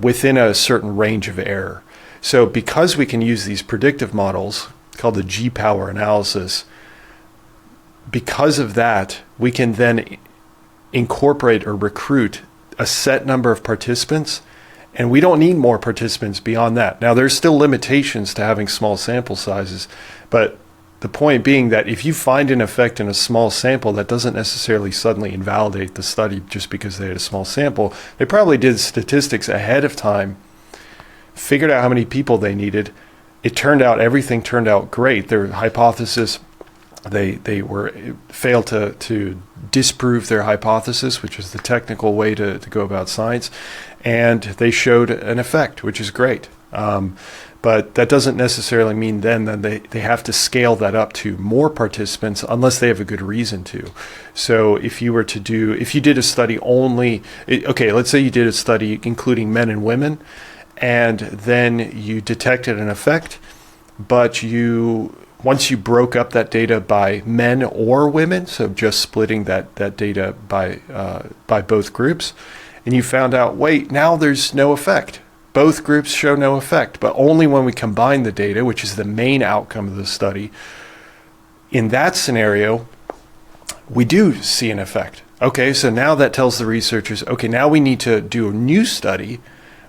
within a certain range of error. So because we can use these predictive models called the G-power analysis, because of that, we can then incorporate or recruit a set number of participants, and we don't need more participants beyond that. Now, there's still limitations to having small sample sizes, but the point being that if you find an effect in a small sample, that doesn't necessarily suddenly invalidate the study just because they had a small sample. They probably did statistics ahead of time, figured out how many people they needed. It turned out, everything turned out great. Their hypothesis, they failed to disprove their hypothesis, which is the technical way to go about science, and they showed an effect, which is great. But that doesn't necessarily mean then that they have to scale that up to more participants unless they have a good reason to. So if you did a study let's say you did a study including men and women, and then you detected an effect, but once you broke up that data by men or women, so just splitting that data by both groups, and you found out, wait, now there's no effect. Both groups show no effect, but only when we combine the data, which is the main outcome of the study. In that scenario, we do see an effect. Okay, so now that tells the researchers, okay, now we need to do a new study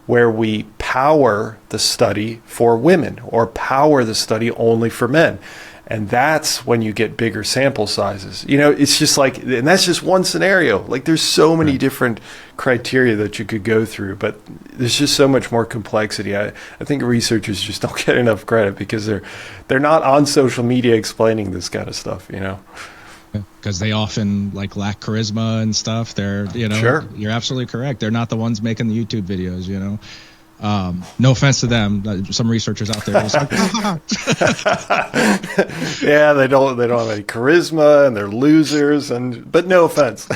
where we power the study for women or power the study only for men. And that's when you get bigger sample sizes. It's just like, and that's just one scenario. Like there's so many different criteria that you could go through, but there's just so much more complexity. I think researchers just don't get enough credit because they're not on social media explaining this kind of stuff, Because they often lack charisma and stuff. They're, Sure. You're absolutely correct. They're not the ones making the YouTube videos, No offense to them. Some researchers out there. Just yeah, they don't have any charisma and they're losers. But no offense.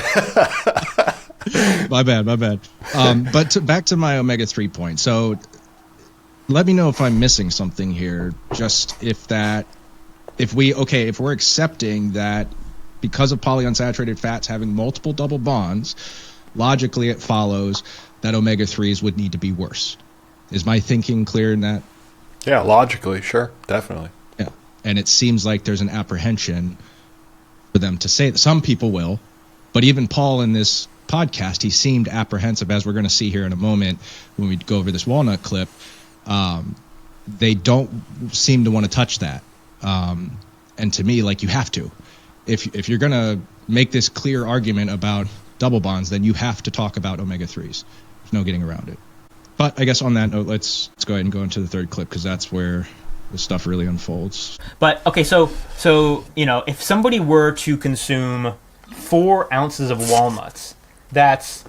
My bad. But back to my omega-3 point. So let me know if I'm missing something here. Just if we're accepting that because of polyunsaturated fats having multiple double bonds, logically it follows that omega-3s would need to be worse. Is my thinking clear in that? Yeah, logically, sure, definitely. Yeah, and it seems like there's an apprehension for them to say that. Some people will, but even Paul in this podcast, he seemed apprehensive, as we're going to see here in a moment when we go over this walnut clip. They don't seem to want to touch that. And to me, you have to. If you're going to make this clear argument about double bonds, then you have to talk about omega-3s. There's no getting around it. But I guess on that note, let's go ahead and go into the third clip because that's where the stuff really unfolds. But okay, so if somebody were to consume 4 ounces of walnuts, that's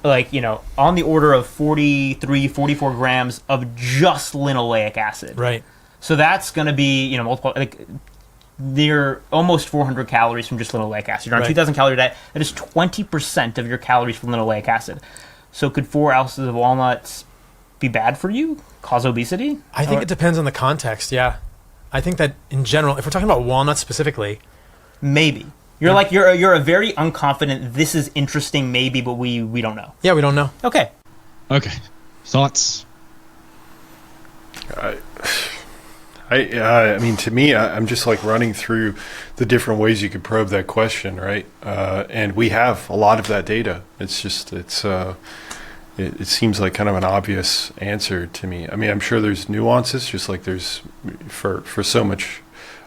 on the order of 44 grams of just linoleic acid. Right. So that's going to be multiple near almost 400 calories from just linoleic acid. You're on a 2,000 calorie diet. That is 20% of your calories from linoleic acid. So could 4 ounces of walnuts be bad for you? Cause obesity? I think it depends on the context. Yeah, I think that in general, if we're talking about walnuts specifically, maybe you're a very unconfident. This is interesting, maybe, but we don't know. Yeah, we don't know. Okay. Thoughts? I mean, to me, I'm just like running through the different ways you could probe that question, right? And we have a lot of that data. It's just, it seems like kind of an obvious answer to me. I mean, I'm sure there's nuances, just like there's for so much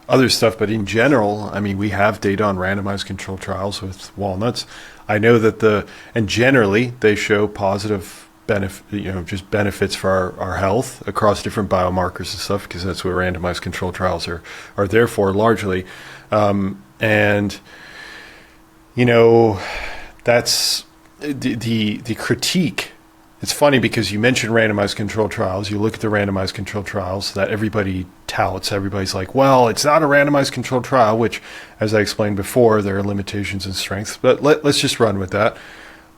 other stuff. But in general, I mean, we have data on randomized controlled trials with walnuts. I know that and generally they show positive just benefits for our health across different biomarkers and stuff, because that's what randomized controlled trials are there for largely. And, that's the critique. It's funny because you mentioned randomized controlled trials. You look at the randomized controlled trials that everybody touts. Everybody's like, well, it's not a randomized controlled trial, which, as I explained before, there are limitations and strengths. But let's just run with that.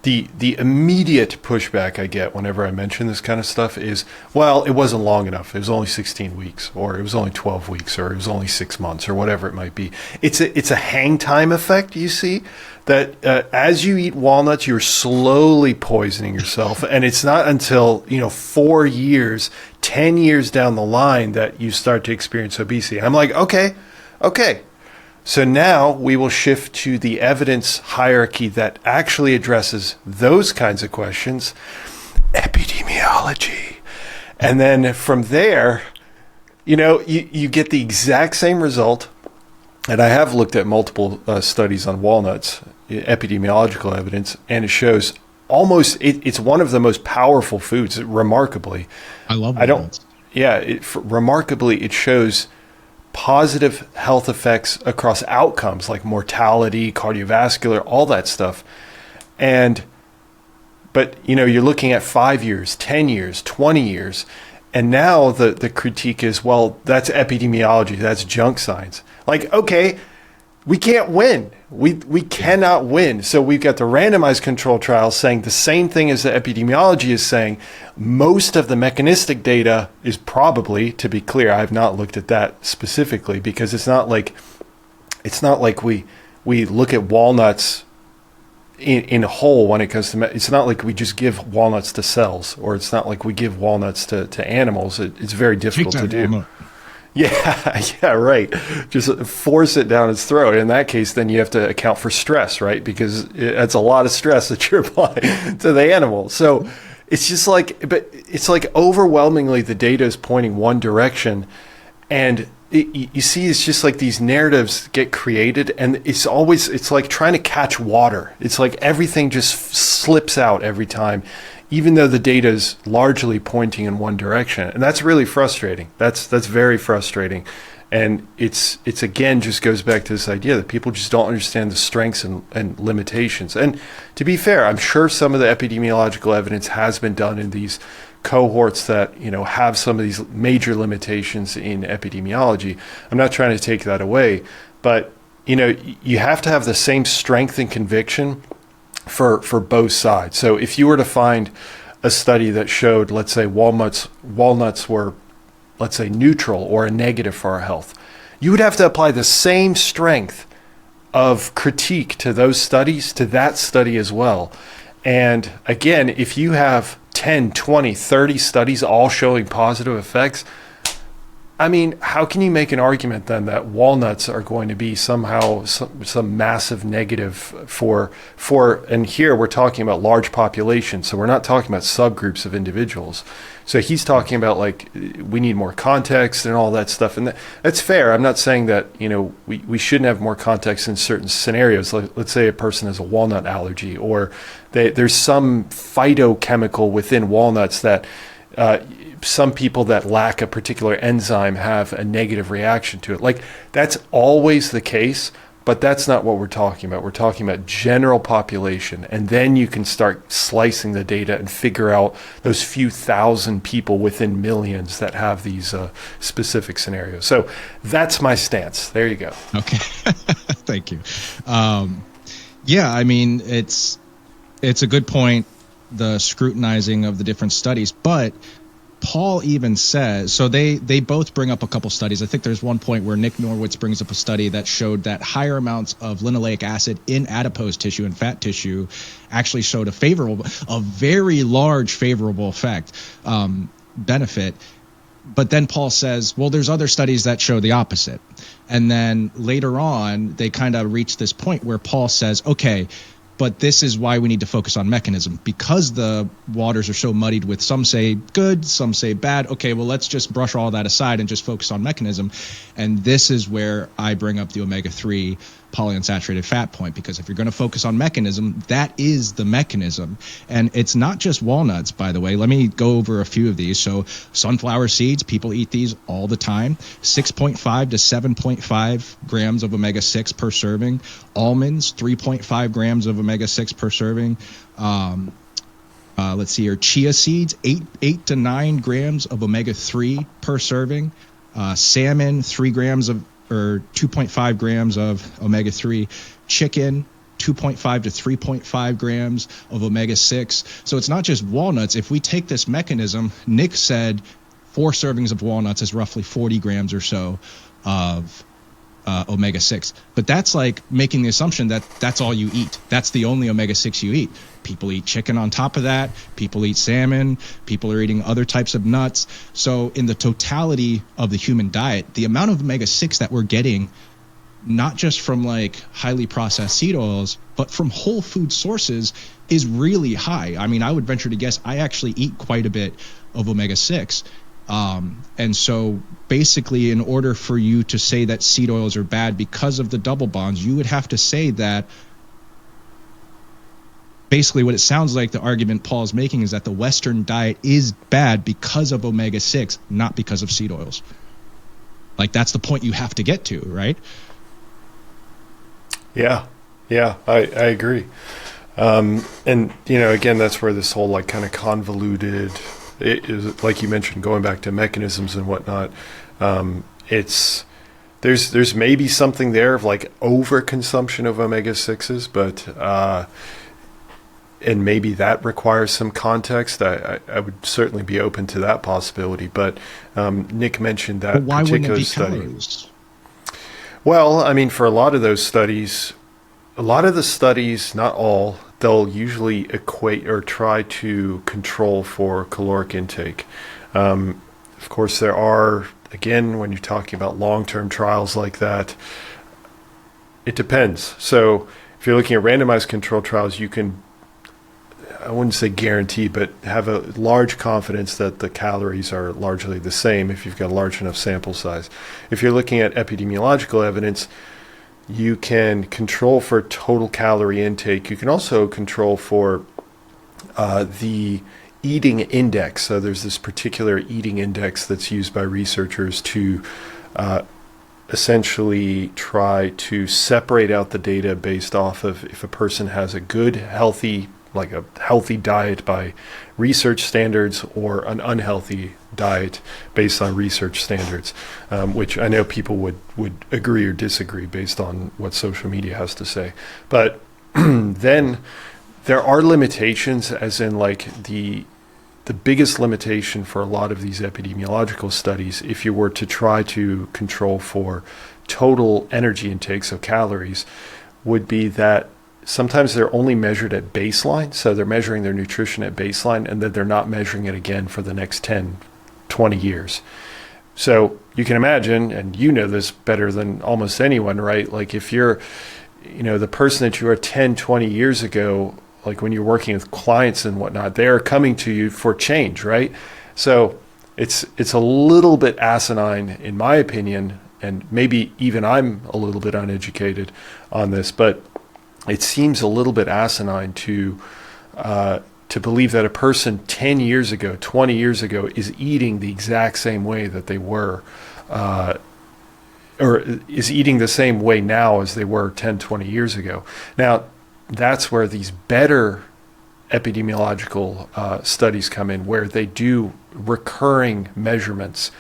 The immediate pushback I get whenever I mention this kind of stuff is, well, it wasn't long enough. It was only 16 weeks, or it was only 12 weeks, or it was only 6 months, or whatever it might be. It's a hang time effect, you see, that as you eat walnuts, you're slowly poisoning yourself. And it's not until, 4 years, 10 years down the line that you start to experience obesity. I'm like, okay. So now we will shift to the evidence hierarchy that actually addresses those kinds of questions, epidemiology. And then from there, you get the exact same result. And I have looked at multiple studies on walnuts, epidemiological evidence, and it shows it's one of the most powerful foods, remarkably. I love walnuts. Remarkably, it shows positive health effects across outcomes like mortality, cardiovascular, all that stuff. But you're looking at 5 years, 10 years, 20 years. And now the critique is, well, that's epidemiology, that's junk science. Like, okay, we can't win. We cannot win. So we've got the randomized control trials saying the same thing as the epidemiology is saying. Most of the mechanistic data is probably, to be clear, I have not looked at that specifically, because it's not like we look at walnuts in a whole when it comes to it's not like we just give walnuts to cells, or it's not like we give walnuts to animals. It's very difficult to do. Walnut. Yeah, right. Just force it down its throat. In that case, then you have to account for stress, right? Because it's a lot of stress that you're applying to the animal. So it's just but it's like overwhelmingly the data is pointing one direction, and you see, it's just like these narratives get created, and it's like trying to catch water. It's like everything just slips out every time, even though the data is largely pointing in one direction. And that's really frustrating. That's very frustrating. And it's again, just goes back to this idea that people just don't understand the strengths and limitations. And to be fair, I'm sure some of the epidemiological evidence has been done in these cohorts that have some of these major limitations in epidemiology. I'm not trying to take that away, but you have to have the same strength and conviction for both sides. So if you were to find a study that showed, let's say, walnuts were, let's say, neutral or a negative for our health, you would have to apply the same strength of critique to those studies, to that study as well. And again, if you have 10, 20, 30 studies all showing positive effects, I mean, how can you make an argument then that walnuts are going to be somehow some massive negative for, and here we're talking about large populations, so we're not talking about subgroups of individuals. So he's talking about like we need more context and all that stuff, and that's fair. I'm not saying that we shouldn't have more context in certain scenarios. Let's say a person has a walnut allergy, or there's some phytochemical within walnuts that some people that lack a particular enzyme have a negative reaction to it. Like, that's always the case, but that's not what we're talking about. We're talking about general population, and then you can start slicing the data and figure out those few thousand people within millions that have these specific scenarios. So that's my stance. There you go. Okay. Thank you. Yeah, I mean, it's a good point. the scrutinizing of the different studies, but Paul even says, so they both bring up a couple studies. I think there's one point where Nic Norwitz brings up a study that showed that higher amounts of linoleic acid in adipose tissue and fat tissue actually showed a very large favorable effect, benefit. But then Paul says, well, there's other studies that show the opposite. And then later on, they kind of reach this point where Paul says, okay, but this is why we need to focus on mechanism, because the waters are so muddied with some say good, some say bad. Okay, well, let's just brush all that aside and just focus on mechanism. And this is where I bring up the omega-3 polyunsaturated fat point, because if you're going to focus on mechanism, that is the mechanism. And it's not just walnuts, by the way. Let me go over a few of these. So sunflower seeds, people eat these all the time. 6.5 to 7.5 grams of omega-6 per serving. Almonds, 3.5 grams of omega-6 per serving. Let's see here. Chia seeds, 8 to 9 grams of omega-3 per serving. Salmon, 3 grams of, or 2.5 grams of omega-3. Chicken, 2.5 to 3.5 grams of omega-6. So it's not just walnuts. If we take this mechanism, Nic said 4 servings of walnuts is roughly 40 grams or so of omega-6. But that's like making the assumption that that's all you eat. That's the only omega-6 you eat. People eat chicken on top of that. People eat salmon. People are eating other types of nuts. So in the totality of the human diet, the amount of omega-6 that we're getting, not just from like highly processed seed oils, but from whole food sources, is really high. I mean, I would venture to guess I actually eat quite a bit of omega-6. And so basically, in order for you to say that seed oils are bad because of the double bonds, you would have to say that basically what it sounds like the argument Paul's making is that the Western diet is bad because of omega-6, not because of seed oils. Like, that's the point you have to get to, right? Yeah, I agree. And, you know, again, that's where this whole like kind of convoluted, it is, like you mentioned, going back to mechanisms and whatnot. It's there's maybe something there of like overconsumption of omega-6s, but and maybe that requires some context. I would certainly be open to that possibility. But Nic mentioned that but why particular wouldn't it be study. calories? Well, I mean, for a lot of those studies, a lot of the studies, not all, they'll usually equate or try to control for caloric intake. Of course, there are, again, when you're talking about long-term trials like that, it depends. So if you're looking at randomized control trials, you can, I wouldn't say guarantee, but have a large confidence that the calories are largely the same if you've got a large enough sample size. If you're looking at epidemiological evidence, you can control for total calorie intake. You can also control for the eating index. So there's this particular eating index that's used by researchers to essentially try to separate out the data based off of if a person has a good, healthy, like a healthy diet by research standards or an unhealthy diet based on research standards, which I know people would agree or disagree based on what social media has to say. But then there are limitations, as in like the biggest limitation for a lot of these epidemiological studies, if you were to try to control for total energy intake, so calories, would be that sometimes they're only measured at baseline. So they're measuring their nutrition at baseline, and then they're not measuring it again for the next 10, 20 years. So you can imagine, and you know this better than almost anyone, right? Like if you're, you know, the person that you were 10, 20 years ago, like when you're working with clients and whatnot, they are coming to you for change, right? So it's a little bit asinine, in my opinion, and maybe even I'm a little bit uneducated on this, but it seems a little bit asinine to believe that a person 10 years ago, 20 years ago is eating the exact same way that they were, or is eating the same way now as they were 10, 20 years ago. Now, that's where these better epidemiological studies come in, where they do recurring measurements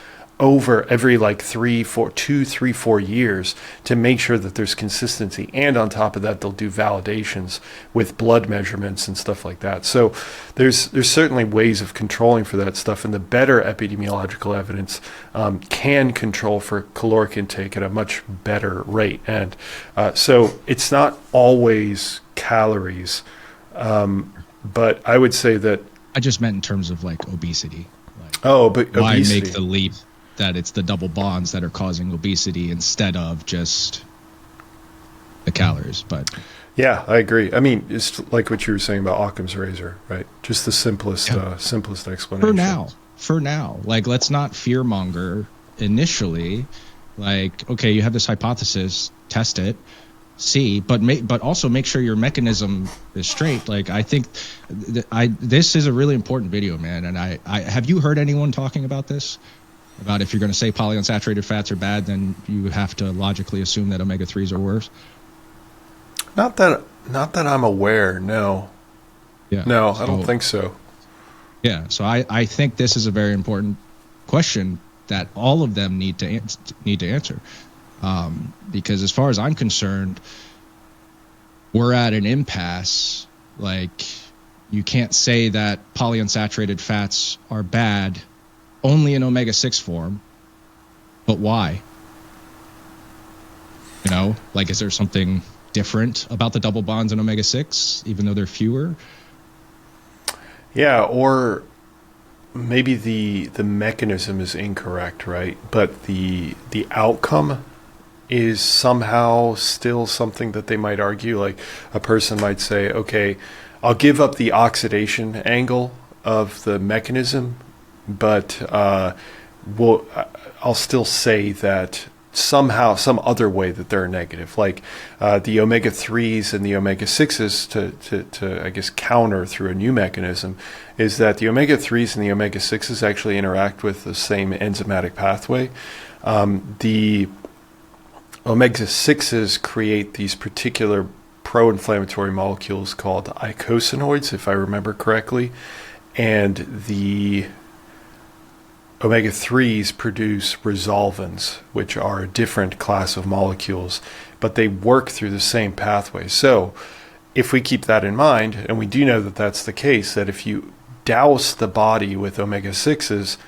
over every like 4 years to make sure that there's consistency. And on top of that, they'll do validations with blood measurements and stuff like that. So there's certainly ways of controlling for that stuff. And the better epidemiological evidence can control for caloric intake at a much better rate. And so it's not always calories. But I would say that I just meant in terms of like obesity. Like, but why obesity. make the leap that it's the double bonds that are causing obesity instead of just the calories? But yeah, I agree. I mean, it's like what you were saying about Occam's razor, right? Just the simplest explanation. For now, like, let's not fearmonger initially. Like, okay, you have this hypothesis, test it, see, but also make sure your mechanism is straight. Like, I think this is a really important video, man. And I have you heard anyone talking about this? About if you're going to say polyunsaturated fats are bad, then you have to logically assume that omega-3s are worse? Not that I'm aware, no. Yeah. No, I don't think so. Yeah, so I think this is a very important question that all of them need to answer. Because as far as I'm concerned, we're at an impasse. Like, you can't say that polyunsaturated fats are bad only in omega-6 form, but why? You know, like, is there something different about the double bonds in omega-6, even though they're fewer? Yeah, or maybe the mechanism is incorrect, right? But the outcome is somehow still something that they might argue. Like, a person might say, okay, I'll give up the oxidation angle of the mechanism, but I'll still say that somehow, some other way that they're negative. Like the omega-3s and the omega-6s to I guess counter through a new mechanism is that the omega-3s and the omega-6s actually interact with the same enzymatic pathway. The omega-6s create these particular pro-inflammatory molecules called eicosanoids, if I remember correctly, and the omega-3s produce resolvins, which are a different class of molecules, but they work through the same pathway. So if we keep that in mind, and we do know that that's the case, that if you douse the body with omega-6s,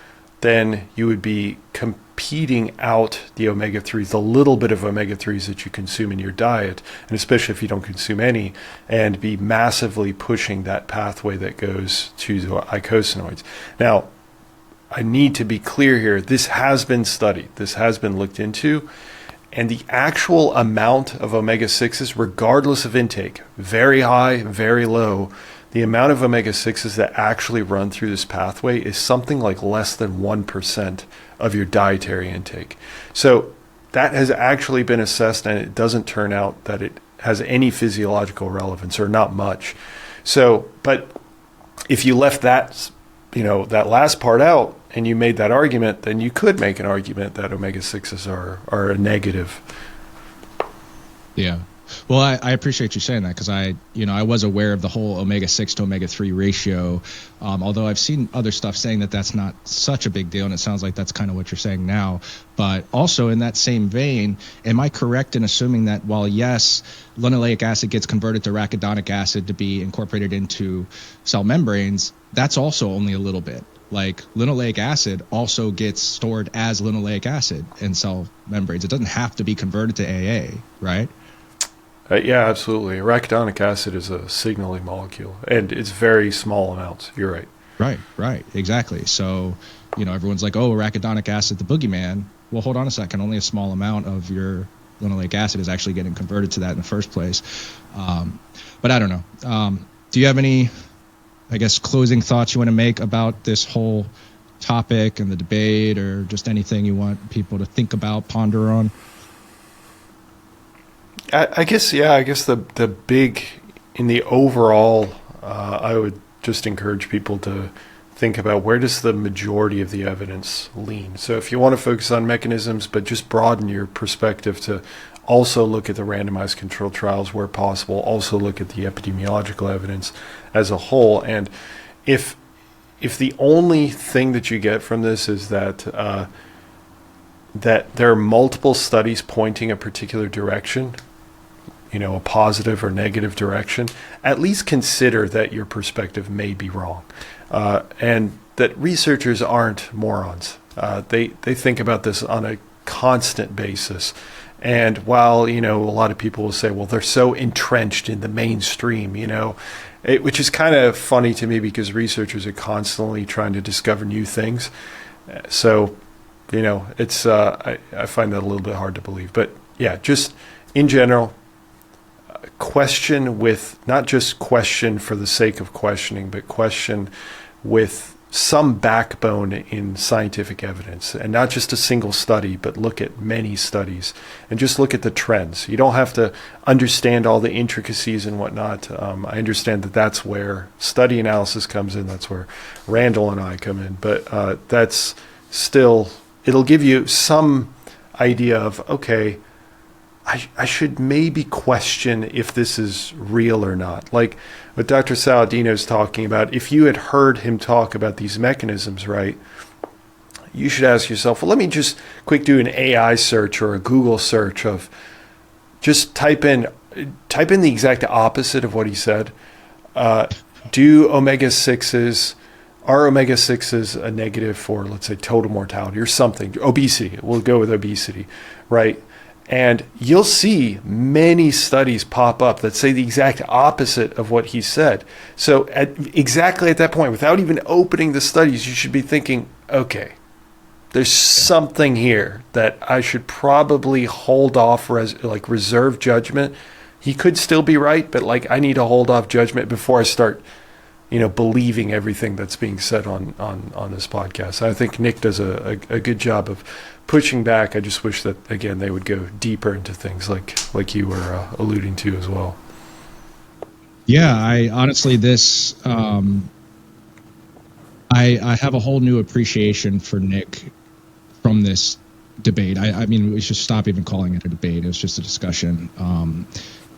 then you would be competing out the omega-3s, the little bit of omega-3s that you consume in your diet, and especially if you don't consume any, and be massively pushing that pathway that goes to the eicosanoids. Now, I need to be clear here. This has been studied. This has been looked into. And the actual amount of omega-6s, regardless of intake, very high, very low, the amount of omega-6s that actually run through this pathway is something like less than 1% of your dietary intake. So that has actually been assessed, and it doesn't turn out that it has any physiological relevance, or not much. So, but if you left that, that last part out, and you made that argument, then you could make an argument that omega-6s are a negative. Yeah. Well, I appreciate you saying that, because I was aware of the whole omega-6 to omega-3 ratio, although I've seen other stuff saying that that's not such a big deal, and it sounds like that's kind of what you're saying now. But also in that same vein, am I correct in assuming that while, yes, linoleic acid gets converted to arachidonic acid to be incorporated into cell membranes, that's also only a little bit? Like, linoleic acid also gets stored as linoleic acid in cell membranes. It doesn't have to be converted to AA, right? Yeah, absolutely. Arachidonic acid is a signaling molecule, and it's very small amounts. You're right. Right, exactly. So, everyone's like, oh, arachidonic acid, the boogeyman. Well, hold on a second. Only a small amount of your linoleic acid is actually getting converted to that in the first place. But I don't know. Do you have any, I guess, closing thoughts you want to make about this whole topic and the debate, or just anything you want people to think about, ponder on? I guess the big, in the overall, I would just encourage people to think about where does the majority of the evidence lean. So if you want to focus on mechanisms, but just broaden your perspective to also look at the randomized controlled trials where possible, also look at the epidemiological evidence as a whole. And if the only thing that you get from this is that that there are multiple studies pointing a particular direction, a positive or negative direction, at least consider that your perspective may be wrong. And that researchers aren't morons. They think about this on a constant basis. And while, a lot of people will say, well, they're so entrenched in the mainstream, which is kind of funny to me because researchers are constantly trying to discover new things. So, it's I find that a little bit hard to believe. But yeah, just in general, question with not just question for the sake of questioning, but question with some backbone in scientific evidence, and not just a single study, but look at many studies and just look at the trends. You don't have to understand all the intricacies and whatnot. I understand that that's where study analysis comes in. That's where Randall and I come in. But that's still, it'll give you some idea of, okay, I should maybe question if this is real or not. Like what Dr. Saladino is talking about, if you had heard him talk about these mechanisms, right, you should ask yourself, well, let me just quick do an AI search or a Google search of just type in the exact opposite of what he said. Do omega-6s, are omega-6s a negative for, let's say, total mortality or something? Obesity, we'll go with obesity, right? And you'll see many studies pop up that say the exact opposite of what he said. So exactly at that point, without even opening the studies, you should be thinking, okay, there's something here that I should probably hold off, reserve judgment. He could still be right, but I need to hold off judgment before I start, believing everything that's being said on this podcast. I think Nic does a good job of pushing back. I just wish that, again, they would go deeper into things like you were alluding to as well. Yeah, I honestly, this, I have a whole new appreciation for Nic from this debate. I mean, we should stop even calling it a debate. It was just a discussion.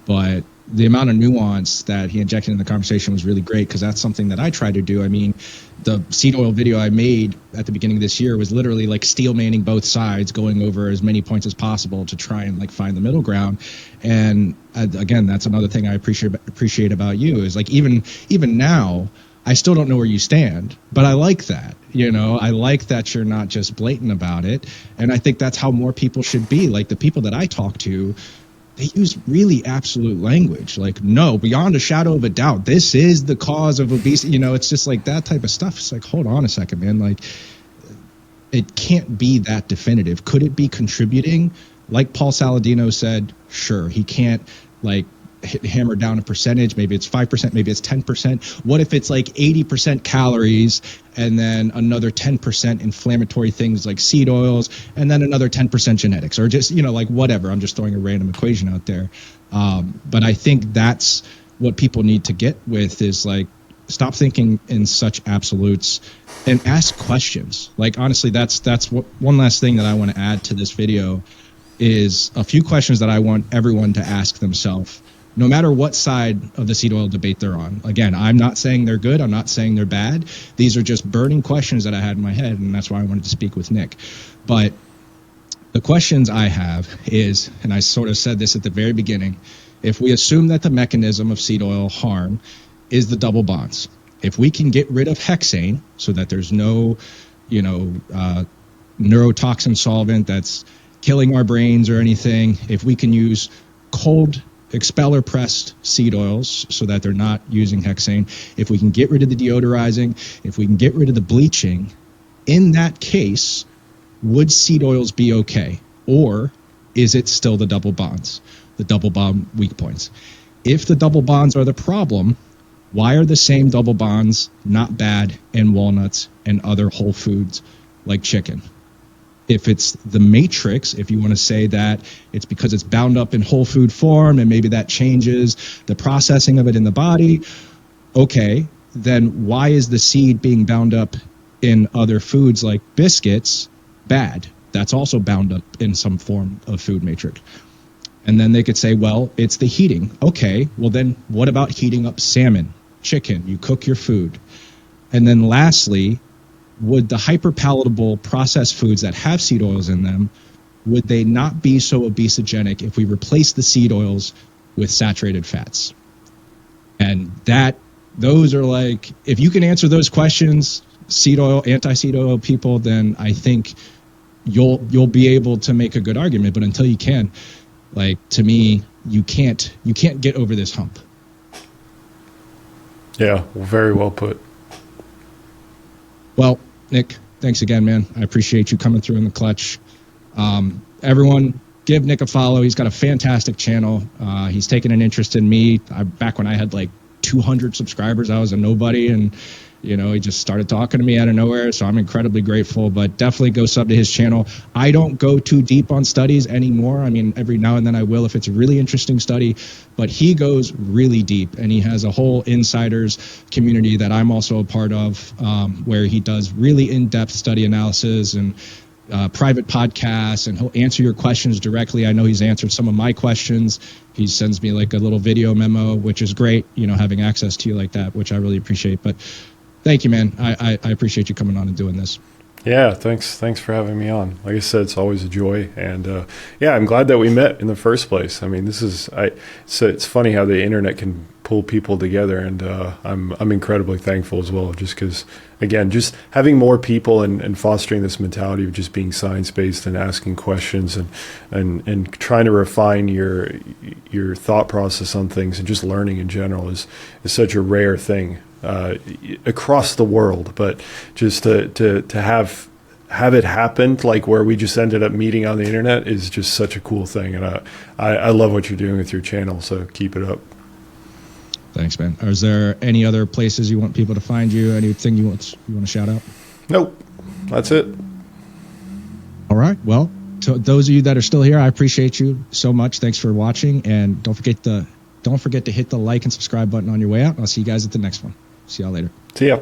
But the amount of nuance that he injected in the conversation was really great, because that's something that I try to do. I mean, the seed oil video I made at the beginning of this year was literally steel manning both sides, going over as many points as possible to try and find the middle ground. And again, that's another thing I appreciate about you is even now, I still don't know where you stand, but I like that. I like that you're not just blatant about it. And I think that's how more people should be. The people that I talk to, they use really absolute language. No, beyond a shadow of a doubt, this is the cause of obesity. It's just that type of stuff. It's hold on a second, man. It can't be that definitive. Could it be contributing? Like Paul Saladino said, sure. He can't hammer down a percentage. Maybe it's 5%, maybe it's 10%. What if it's 80% calories and then another 10% inflammatory things like seed oils and then another 10% genetics, or just, whatever. I'm just throwing a random equation out there. But I think that's what people need to get with is stop thinking in such absolutes and ask questions. Honestly, that's what one last thing that I want to add to this video is a few questions that I want everyone to ask themselves, no matter what side of the seed oil debate they're on. Again, I'm not saying they're good. I'm not saying they're bad. These are just burning questions that I had in my head, and that's why I wanted to speak with Nic. But the questions I have is, and I sort of said this at the very beginning, if we assume that the mechanism of seed oil harm is the double bonds, if we can get rid of hexane so that there's no, neurotoxin solvent that's killing our brains or anything, if we can use cold expeller pressed seed oils so that they're not using hexane, if we can get rid of the deodorizing, if we can get rid of the bleaching, in that case, would seed oils be okay? Or is it still the double bonds, the double bond weak points? If the double bonds are the problem, why are the same double bonds not bad in walnuts and other whole foods like chicken? If it's the matrix, if you want to say that it's because it's bound up in whole food form and maybe that changes the processing of it in the body, okay, then why is the seed being bound up in other foods like biscuits bad? That's also bound up in some form of food matrix. And then they could say, well, it's the heating. Okay, well then what about heating up salmon, chicken? You cook your food. And then lastly, would the hyperpalatable processed foods that have seed oils in them, would they not be so obesogenic if we replace the seed oils with saturated fats? And those are like, if you can answer those questions, seed oil, anti-seed oil people, then I think you'll be able to make a good argument. But until you can, like, to me, you can't get over this hump. Yeah, very well put. Well, Nic, thanks again, man. I appreciate you coming through in the clutch. Everyone, give Nic a follow. He's got a fantastic channel. He's taken an interest in me. Back when I had like 200 subscribers, I was a nobody, and he just started talking to me out of nowhere. So I'm incredibly grateful. But definitely go sub to his channel. I don't go too deep on studies anymore. I mean, every now and then I will if it's a really interesting study. But he goes really deep, and he has a whole insiders community that I'm also a part of, where he does really in-depth study analysis and private podcasts, and he'll answer your questions directly. I know he's answered some of my questions. He sends me like a little video memo, which is great, having access to you like that, which I really appreciate. But thank you, man. I appreciate you coming on and doing this. Yeah, thanks for having me on. Like I said, it's always a joy, and I'm glad that we met in the first place. I mean, it's funny how the internet can pull people together, and I'm incredibly thankful as well, just because, again, just having more people and fostering this mentality of just being science-based and asking questions and trying to refine your thought process on things and just learning in general is such a rare thing across the world. But just to have it happen, like where we just ended up meeting on the internet, is just such a cool thing, and I love what you're doing with your channel, so keep it up. Thanks, man. Is there any other places you want people to find you? Anything you want to shout out? Nope, that's it. All right. Well, to those of you that are still here, I appreciate you so much. Thanks for watching, and don't forget to hit the like and subscribe button on your way out. I'll see you guys at the next one. See y'all later. See ya.